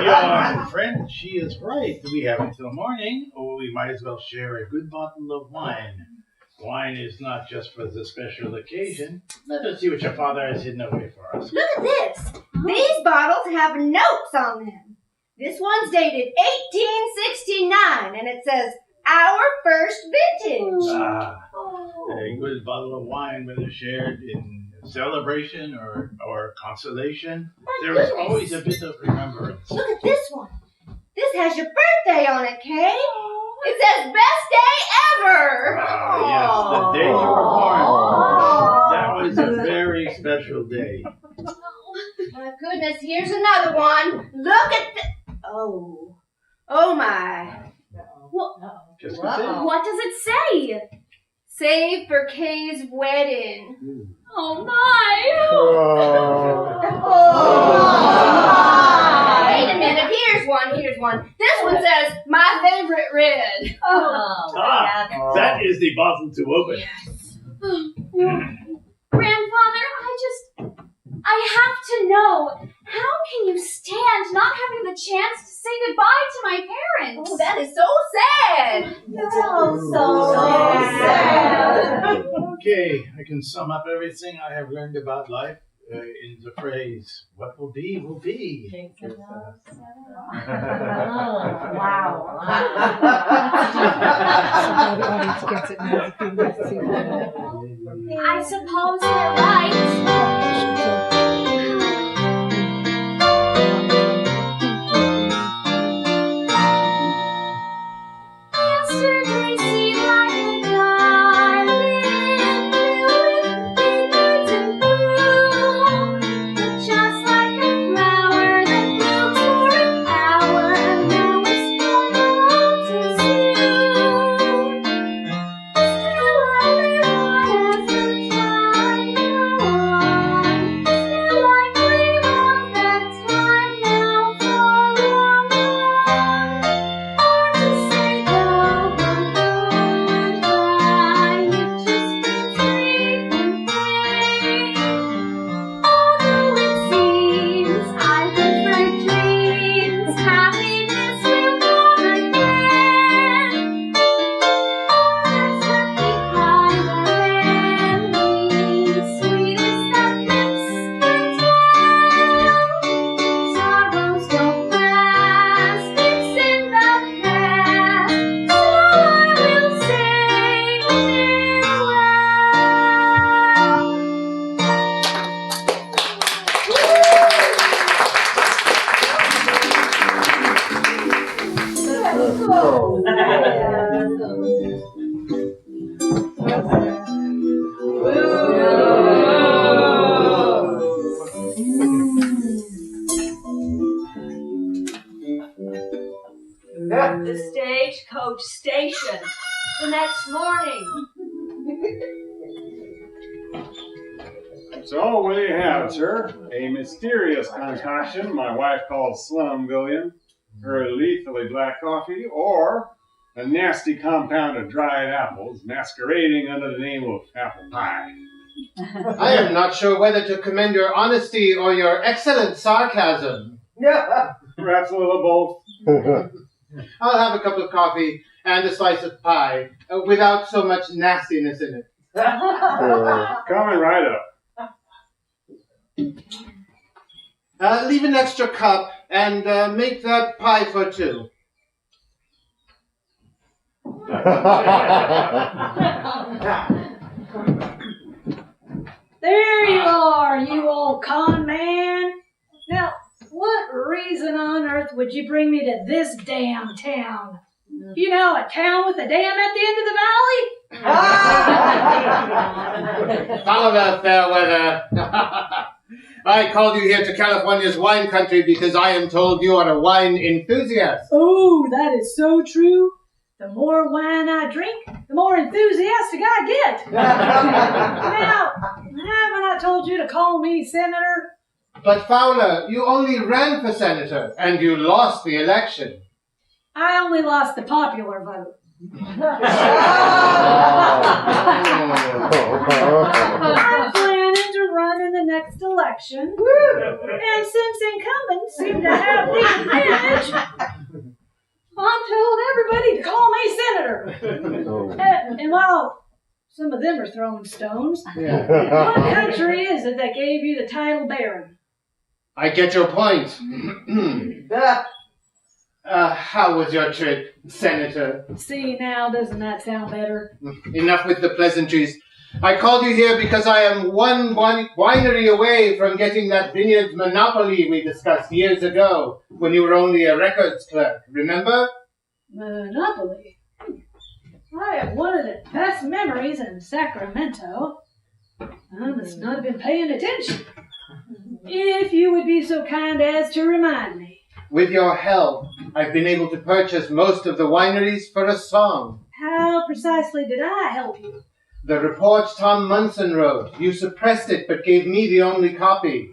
Your friend, she is right. We have until morning, or we might as well share a good bottle of wine. Wine is not just for the special occasion. Let us see what your father has hidden away for us. Look at this. These bottles have notes on them. This one's dated 1869, and it says, "Our first vintage." A good bottle of wine, whether shared in celebration or consolation, there is always a bit of remembrance. Look at this one. This has your birthday on it, Kay. It says, "Best day ever." Yes, the day you were born. That was a very special day. My goodness, here's another one. Look at this. Oh my. What does it say? Save for Kay's wedding. Oh my! Wait a minute, here's one. This one says, "My favorite red." That is the bottle to open. Grandfather, I have to know, how can you stand not having the chance to say goodbye to my parents? Oh, that is so sad. So sad. Okay, I can sum up everything I have learned about life in the phrase, "What will be, will be." Wow. I suppose you're right. Yesterday seemed like a garden filled with vineyards in bloom, just like a flower that blooms for an hour and now it's gone all too soon. Still I live on as the time goes on. Stagecoach Station the next morning. So, what do you have, sir? A mysterious concoction my wife calls Slumvillion, or a lethally black coffee, or a nasty compound of dried apples masquerading under the name of apple pie. I am not sure whether to commend your honesty or your excellent sarcasm. Perhaps a little both. I'll have a cup of coffee and a slice of pie, without so much nastiness in it. Coming right up. Leave an extra cup and make that pie for two. There you are, you old con man. Now, what reason on earth would you bring me to this damn town? You know, a town with a dam at the end of the valley? Fowler, Fairweather. I called you here to California's wine country because I am told you are a wine enthusiast. Oh, that is so true. The more wine I drink, the more enthusiastic I get. Now, haven't I told you to call me Senator? But Fowler, you only ran for senator, and you lost the election. I only lost the popular vote. I'm planning to run in the next election, and since incumbents seem to have the advantage, I'm telling everybody to call me Senator. And while some of them are throwing stones, what country is it that gave you the title Baron? I get your point. How was your trip, Senator? See now, doesn't that sound better? Enough with the pleasantries. I called you here because I am one winery away from getting that Vineyard monopoly we discussed years ago when you were only a records clerk. Remember? Monopoly? I have one of the best memories in Sacramento. I must not have been paying attention. If you would be so kind as to remind me. With your help, I've been able to purchase most of the wineries for a song. How precisely did I help you? The report Tom Munson wrote. You suppressed it, but gave me the only copy.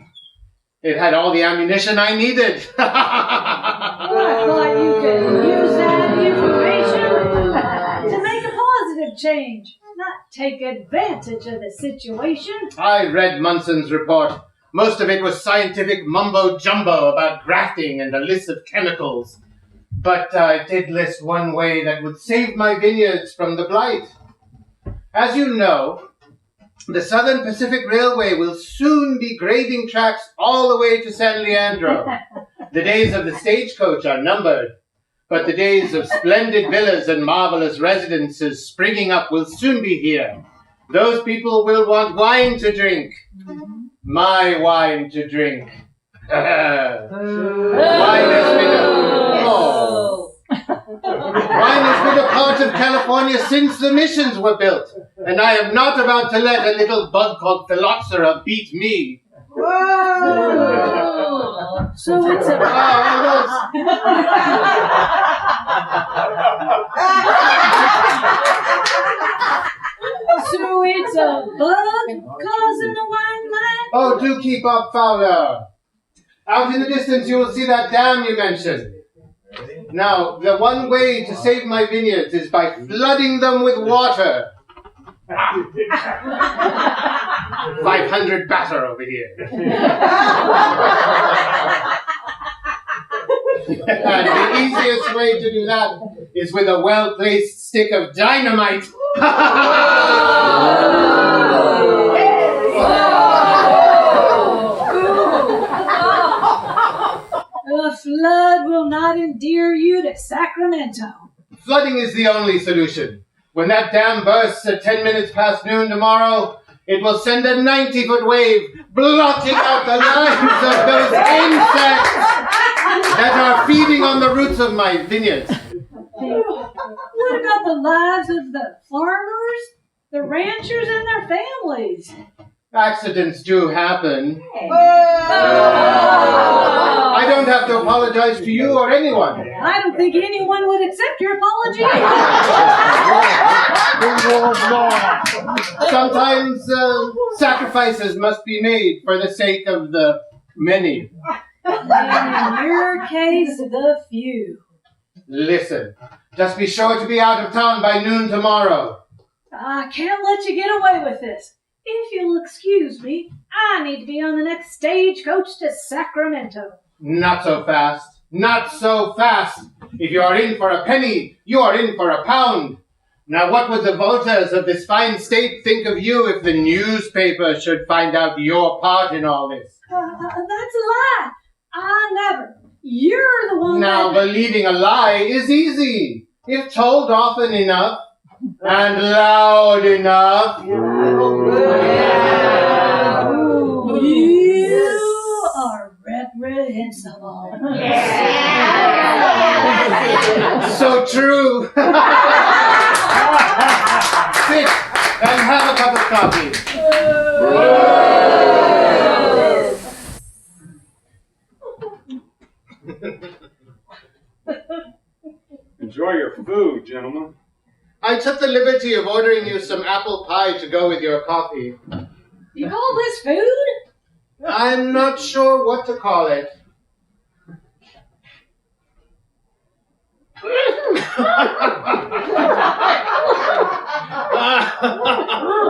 It had all the ammunition I needed. I thought you could use that information to make a positive change, not take advantage of the situation. I read Munson's report. Most of it was scientific mumbo-jumbo about grafting and a list of chemicals. But I did list one way that would save my vineyards from the blight. As you know, the Southern Pacific Railway will soon be grading tracks all the way to San Leandro. The days of the stagecoach are numbered, but the days of splendid villas and marvelous residences springing up will soon be here. Those people will want wine to drink. My wine to drink. Wine has been a part of California since the missions were built, and I am not about to let a little bug called phylloxera beat me. Whoa. So it's a... So it's a bug causing the wine light? Oh, do keep up, Fowler. Out in the distance you will see that dam you mentioned. Now, the one way to save my vineyards is by flooding them with water. 500 batter over here. And the easiest way to do that is with a well-placed stick of dynamite. A flood will not endear you to Sacramento. Flooding is the only solution. When that dam bursts at 10 minutes past noon tomorrow, it will send a 90-foot wave blotting out the lives of those insects that are feeding on the roots of my vineyards. What about the lives of the farmers, the ranchers, and their families? Accidents do happen. I don't have to apologize to you or anyone. I don't think anyone would accept your apology. Sometimes sacrifices must be made for the sake of the many. In your case, the few. Listen, just be sure to be out of town by noon tomorrow. I can't let you get away with this. If you'll excuse me, I need to be on the next stagecoach to Sacramento. Not so fast. Not so fast. If you are in for a penny, you are in for a pound. Now what would the voters of this fine state think of you if the newspaper should find out your part in all this? That's a lie. I never. You're the one Now believing a lie is easy. If told often enough and loud enough. You are reprehensible. So true. Sit and have a cup of coffee. Enjoy your food, gentlemen. I took the liberty of ordering you some apple pie to go with your coffee. You call this food? I'm not sure what to call it.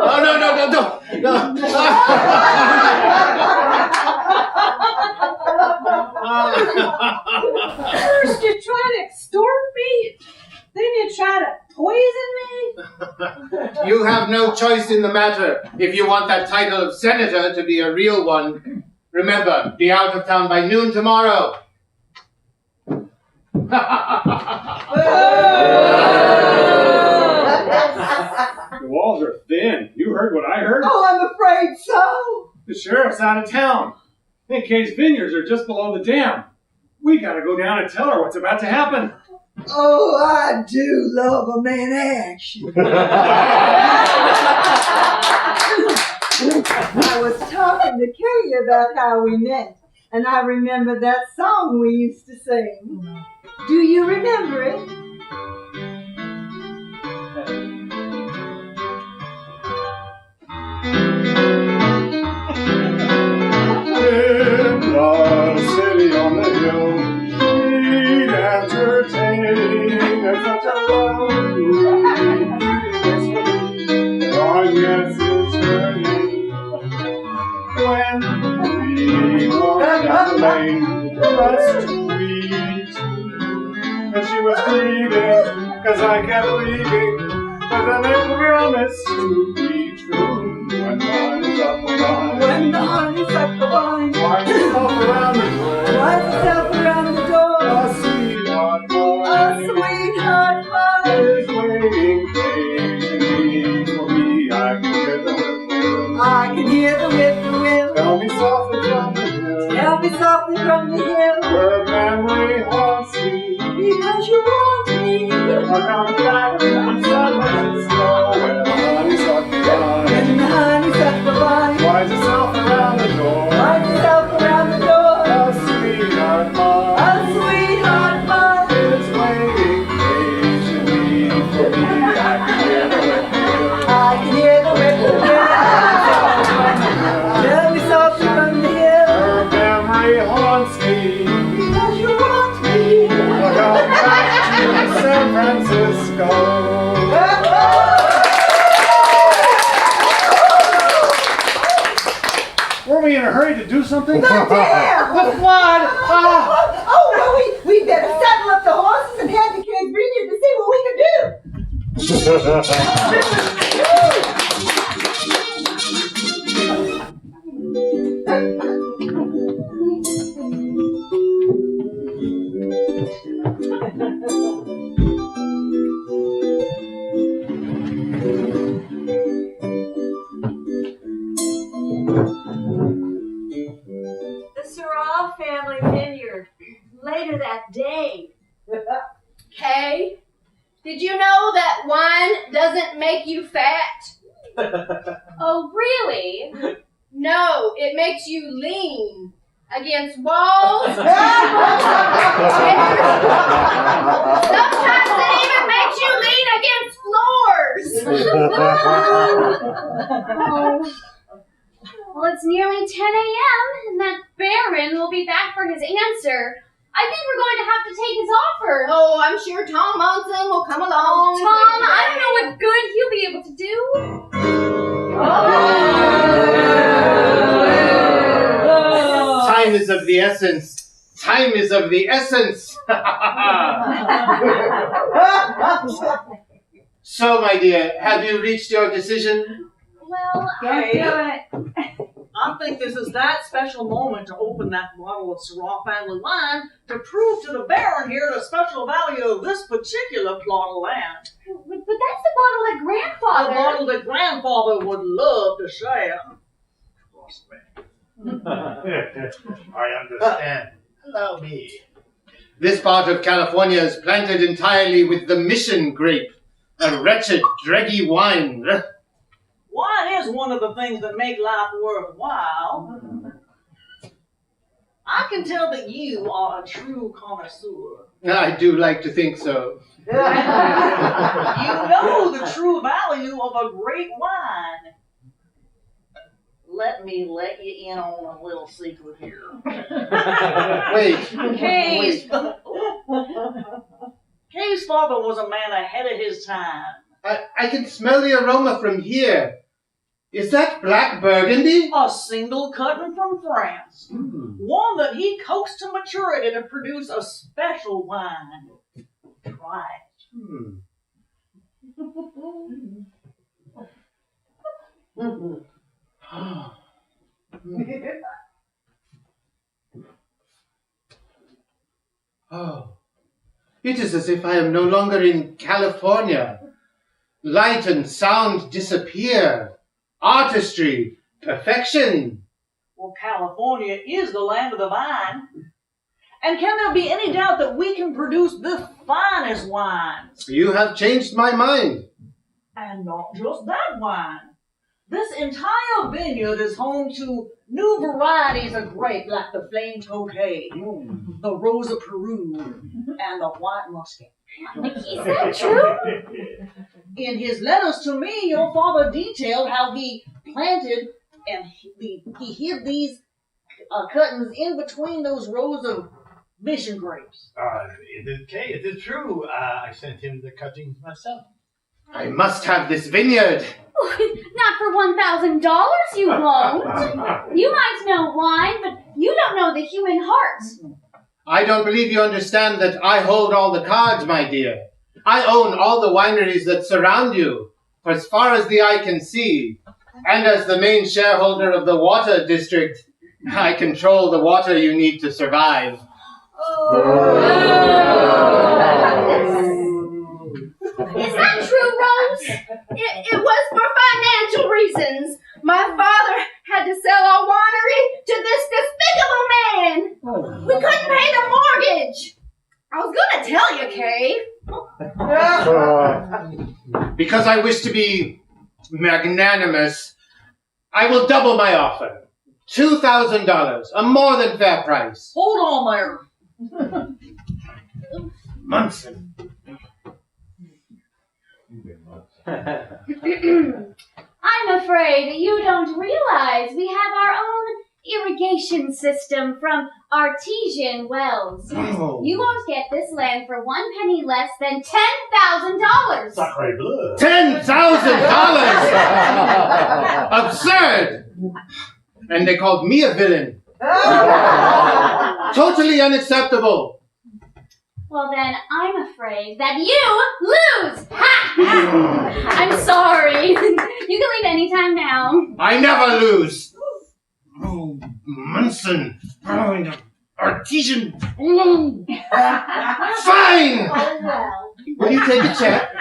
Oh, no. First you try to extort me, then you try to poison me. You have no choice in the matter if you want that title of senator to be a real one. Remember, be out of town by noon tomorrow. The walls are thin. You heard what I heard? Oh, I'm afraid so. The sheriff's out of town. In case Vineyards are just below the dam. We gotta go down and tell her what's about to happen. Oh, I do love a man action. I was talking to Kay about how we met, and I remember that song we used to sing. Do you remember it? In the city on the hill, she'd entertain at such a lovely oh yes, it's her name. When we walked down the lane, just we two, and she was grieving, 'cause I kept leaving, but then they promised to be true. When the honey's up the vine, When the honey's up the vine, winds itself around the door, winds itself around the door, a sweetheart a boy sweetheart boy is waiting patiently for me. I can hear the whippoorwill. I can hear the whippoorwill. Tell me softly from the hill, Tell me softly from the hill, where memory haunts me. because you want me. I come back to San Francisco, where the honeysuckle vine When the honey's up the vine, winds itself around the door. winds itself around the door, A sweetheart a mine sweetheart boy is waiting patiently for me. I can hear the whippoorwill. I can hear the whippoorwill. Tell me softly from the hill, Her memory haunts me. because you want me. I come back to San Francisco. Were we in a hurry to do something? The dam! The flood! Ah! Oh, well, we better saddle up the horses and head to Kay's Vineyard to see what we can do. The Sorrel family vineyard. Later that day. Kay, did you know that wine doesn't make you fat? Oh, really? No, it makes you lean. against walls. Sometimes it even makes you lean against floors. Well, it's nearly 10 a.m. and that Baron will be back for his answer. I think we're going to have to take his offer. Oh, I'm sure Tom Monson will come along. Tom, I don't know what good he'll be able to do. Time is of the essence. Time is of the essence. So, my dear, have you reached your decision? Well, I think this is that special moment to open that bottle of Syrah family wine to prove to the Baron here the special value of this particular plot of land. But that's the bottle that Grandfather... A bottle that Grandfather would love to share. Trust me. I understand. Allow me. This part of California is planted entirely with the mission grape, a wretched, dreggy wine. Wine is one of the things that make life worthwhile. I can tell that you are a true connoisseur. I do like to think so. You know the true value of a great wine. Let me let you in on a little secret here. Wait. Kay's father was a man ahead of his time. I can smell the aroma from here. Is that black burgundy? A single cutting from France. One that he coaxed to maturity to produce a special wine. Try it. Oh, it is as if I am no longer in California. Light and sound disappear. Artistry, perfection. Well, California is the land of the vine. And can there be any doubt that we can produce the finest wines? You have changed my mind. And not just that wine. This entire vineyard is home to new varieties of grape like the flame tokay, the Rose of Peru, and the white muscat. Is that true? In his letters to me, your father detailed how he planted and he hid these cuttings in between those rows of mission grapes. It is true. I sent him the cuttings myself. I must have this vineyard. Not for $1,000, you won't. You might know wine, but you don't know the human heart. I don't believe you understand that I hold all the cards, my dear. I own all the wineries that surround you, for as far as the eye can see. And as the main shareholder of the water district, I control the water you need to survive. Is that true, Rose? It was for financial reasons. My father had to sell our winery to this despicable man. We couldn't pay the mortgage. I was going to tell you, Kay. Because I wish to be magnanimous, I will double my offer. $2,000, a more than fair price. Hold on there. Munson. I'm afraid you don't realize we have our own irrigation system from artesian wells. Oh. You won't get this land for 1 penny less than $10,000. Sacre bleu. $10,000! Absurd! And they called me a villain. Totally unacceptable. Well then, I'm afraid that you lose! Ha! I'm sorry. You can leave anytime now. I never lose. Oh, Munson. Artesian. Fine! Oh well. Will you take a check?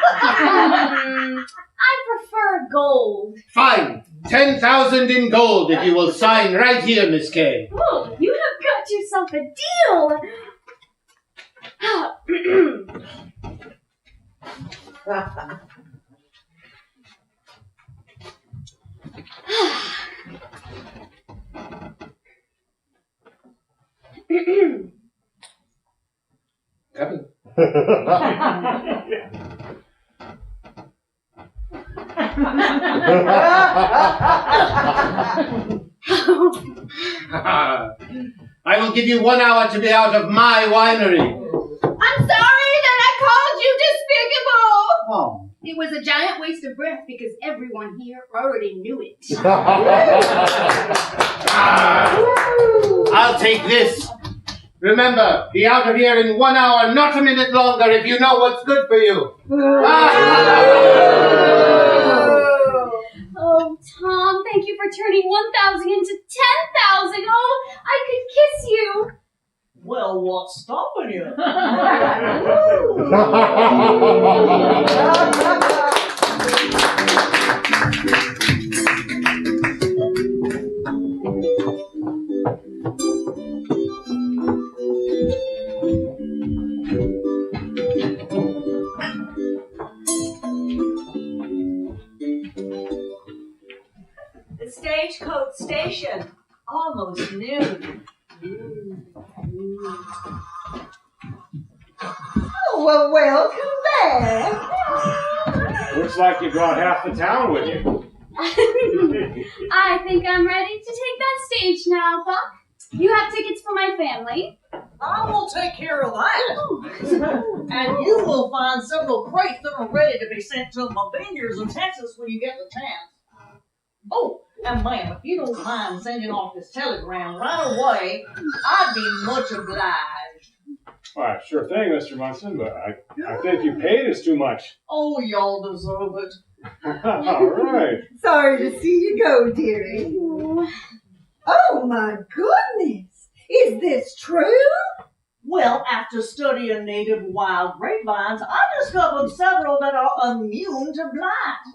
I prefer gold. Fine. 10,000 in gold if you will sign right here, Miss Kay. Oh, you have got yourself a deal. Captain. I will give you 1 hour to be out of my winery. I'm sorry that I called you despicable. Oh. It was a giant waste of breath because everyone here already knew it. I'll take this. Remember, be out of here in 1 hour, not a minute longer, if you know what's good for you. Oh, Tom, thank you for turning 1,000 into 10,000. Oh, I could kiss you. Well, what's stopping you? The Stagecoach Station. Almost noon. Oh, well, welcome back. Looks like you brought half the town with you. I think I'm ready to take that stage now, Buck. You have tickets for my family. I will take care of that. And you will find several crates that are ready to be sent to my vineyards in Texas when you get the chance. Oh, and ma'am, if you don't mind sending off this telegram right away, I'd be much obliged. Why, sure thing, Mr. Munson, but I think you paid us too much. Oh, y'all deserve it. All right. Sorry to see you go, dearie. Oh, my goodness. Is this true? Well, after studying native wild grapevines, I discovered several that are immune to blight.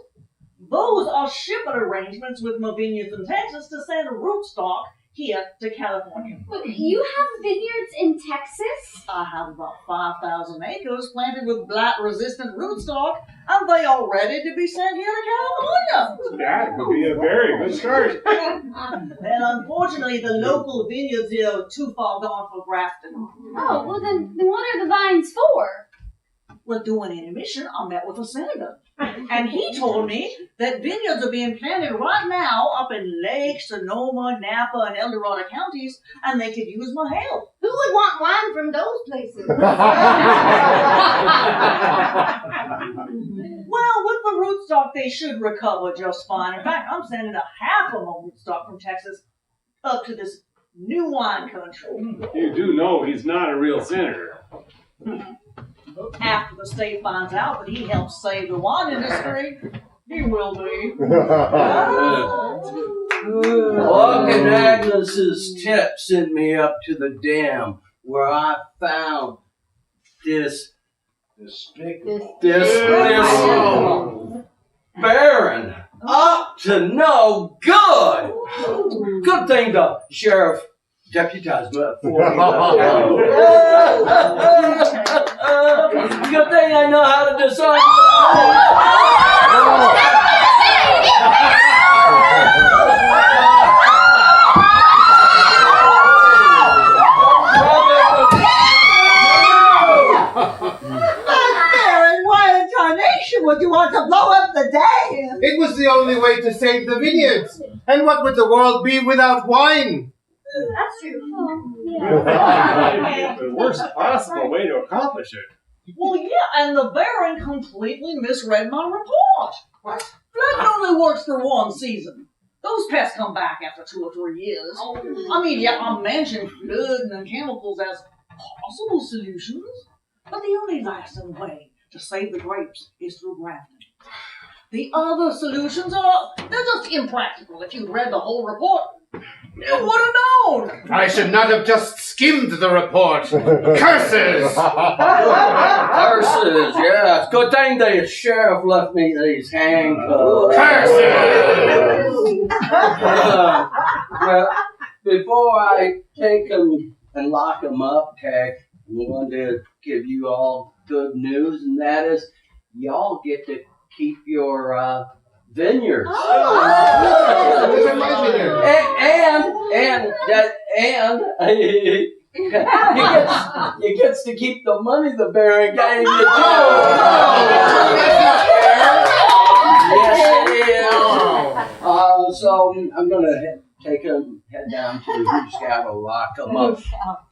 Those are shipping arrangements with my vineyards in Texas to send rootstock here to California. You have vineyards in Texas? I have about 5,000 acres planted with blight-resistant rootstock, and they are ready to be sent here to California. That would be a very good start. And unfortunately, the local vineyards here are too far gone for grafting. Oh, well then what are the vines for? Well, doing an mission, I met with a senator. And he told me that vineyards are being planted right now up in Lake, Sonoma, Napa, and El Dorado counties, and they could use my help. Who would want wine from those places? Well, with the rootstock, they should recover just fine. In fact, I'm sending a half of my rootstock from Texas up to this new wine country. You do know he's not a real senator. After the state finds out that he helped save the wine industry, he will be. Buck and Agnes's tip sent me up to the dam where I found this Baron up to no good. Good thing the sheriff deputized me for me. Good thing I know how to decide. Baron, why in tarnation would you want to blow up the dam? It was the only way to save the vineyards. And what would the world be without wine? That's true. The worst possible way to accomplish it. Well, yeah, and the Baron completely misread my report. What? Flood only works for one season. Those pests come back after 2 or 3 years. I mean, yeah, I mentioned flooding and chemicals as possible solutions, but the only lasting way to save the grapes is through grafting. The other solutions they're just impractical. If you'd read the whole report, you would have known. I should not have just skimmed the report. Curses! Curses, yes. Good thing the sheriff left me these handcuffs. Curses! Well, before I take them and lock them up, Tech, I wanted to give you all good news, and that is y'all get to keep your vineyards. You gets to keep the money the Baron gave you too. Yes, it is. So I'm gonna head down to the Scout and lock him up.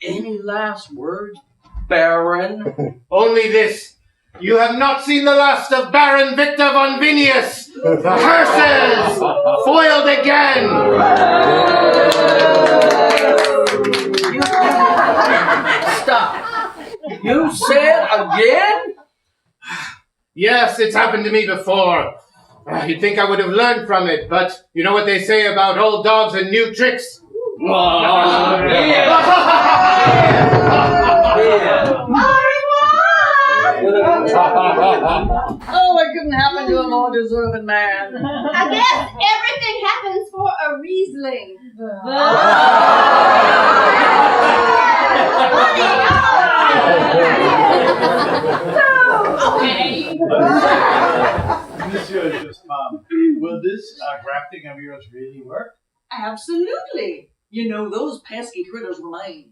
Any last words, Baron? Only this. You have not seen the last of Baron Victor von Vinius. Curses! Foiled again! Stop. You said again? Yes, it's happened to me before. You'd think I would have learned from it, but you know what they say about old dogs and new tricks? Oh, it couldn't happen to a more deserving man. I guess everything happens for a Riesling. Monsieur just will this grafting of yours really work? Absolutely. You know, those pesky critters remain.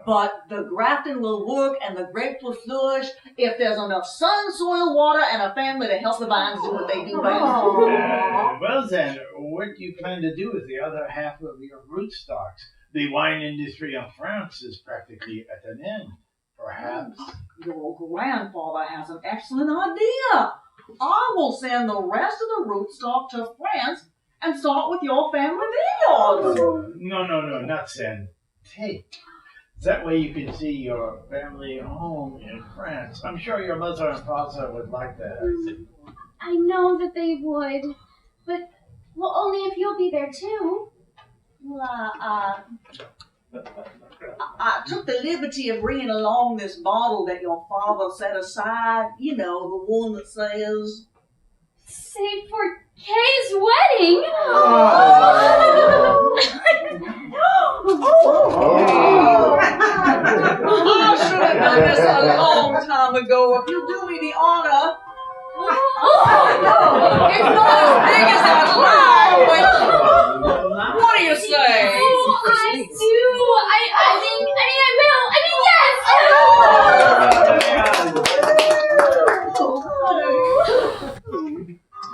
But the grafting will work and the grapes will flourish if there's enough sun, soil, water, and a family to help the vines do what they do best. Well then, what do you plan to do with the other half of your rootstocks? The wine industry of France is practically at an end, perhaps. Your grandfather has an excellent idea. I will send the rest of the rootstock to France and start with your family vineyards. No, not send. Take. That way you can see your family home in France. I'm sure your mother and father would like that. I know that they would, but well, only if you'll be there too. Well, I took the liberty of bringing along this bottle that your father set aside. You know, the one that says... Save for Kay's wedding! I should have done this a long time ago. If you do me the honor... No, it's not as big as I'd like, but what do you say? I do. I mean, yes.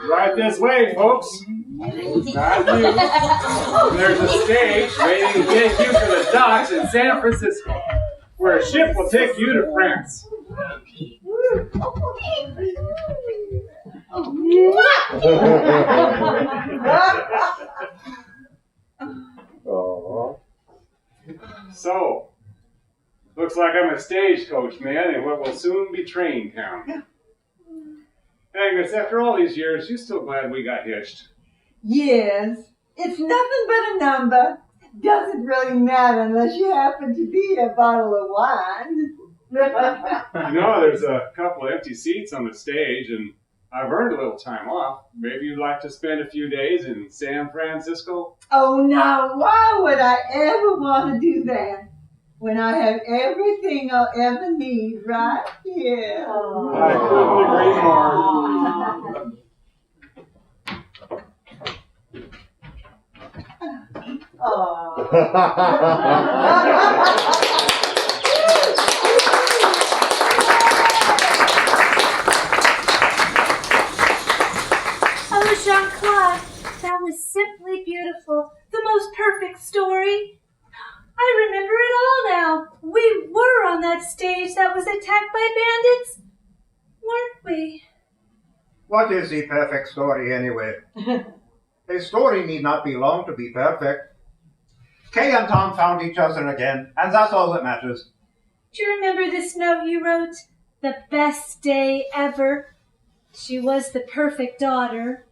Right this way, folks. Not you. There's a stage waiting to take you to the docks in San Francisco, where a ship will take you to France. So, looks like I'm a stagecoach man in what will soon be train town. Agnes, after all these years, you still glad we got hitched? Yes, it's nothing but a number. Doesn't really matter unless you happen to be a bottle of wine. You know, there's a couple empty seats on the stage, and I've earned a little time off. Maybe you'd like to spend a few days in San Francisco? Oh, now, why would I ever want to do that when I have everything I'll ever need right here? I couldn't agree more. Oh, Jean-Claude, that was simply beautiful. The most perfect story. I remember it all now. We were on that stage that was attacked by bandits, weren't we? What is the perfect story anyway? A story need not be long to be perfect. Kay and Tom found each other again, and that's all that matters. Do you remember this note you wrote? The best day ever. She was the perfect daughter.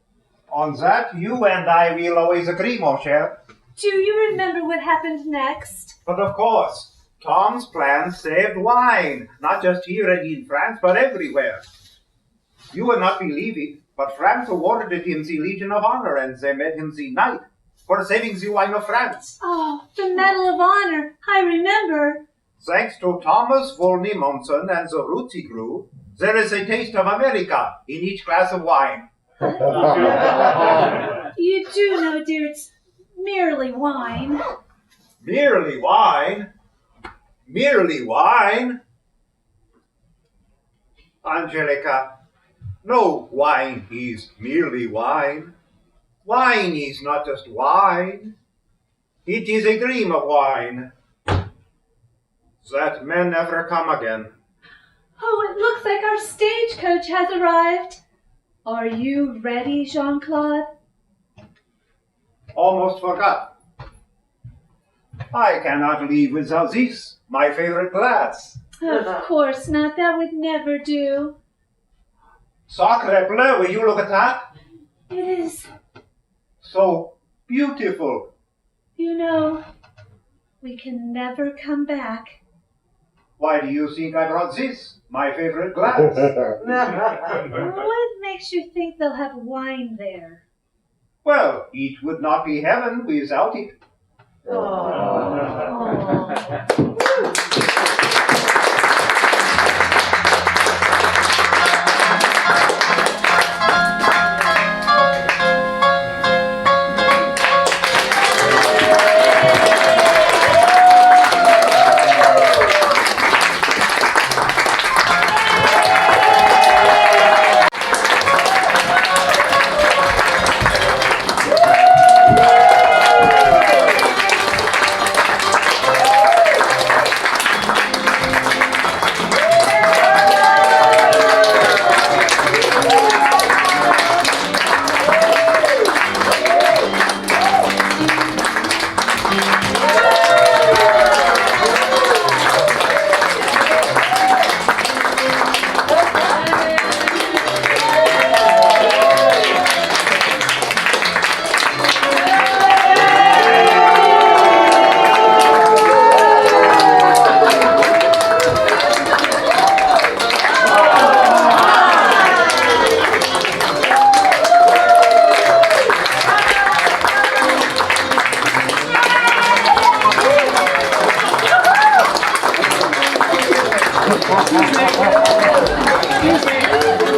On that, you and I will always agree, mon cher. Do you remember what happened next? But of course, Tom's plan saved wine, not just here in France, but everywhere. You will not believe it, but France awarded him the Legion of Honor, and they made him the knight for saving the wine of France. Oh, the Medal of Honor. I remember. Thanks to Thomas Volney Monson and the Rootsy crew, there is a taste of America in each glass of wine. You do know, dear, it's merely wine. Merely wine? merely wine. Angelica, no wine is merely wine. Wine is not just wine. It is a dream of wine. That may never come again. Oh, it looks like our stagecoach has arrived. Are you ready, Jean-Claude? Almost forgot. I cannot leave without this, my favorite glass. Of course not. That would never do. Sacre bleu, will you look at that? It is, So beautiful. you know, we can never come back. Why do you think I brought this, my favorite glass? What makes you think they'll have wine there? Well, it would not be heaven without it. Excuse me.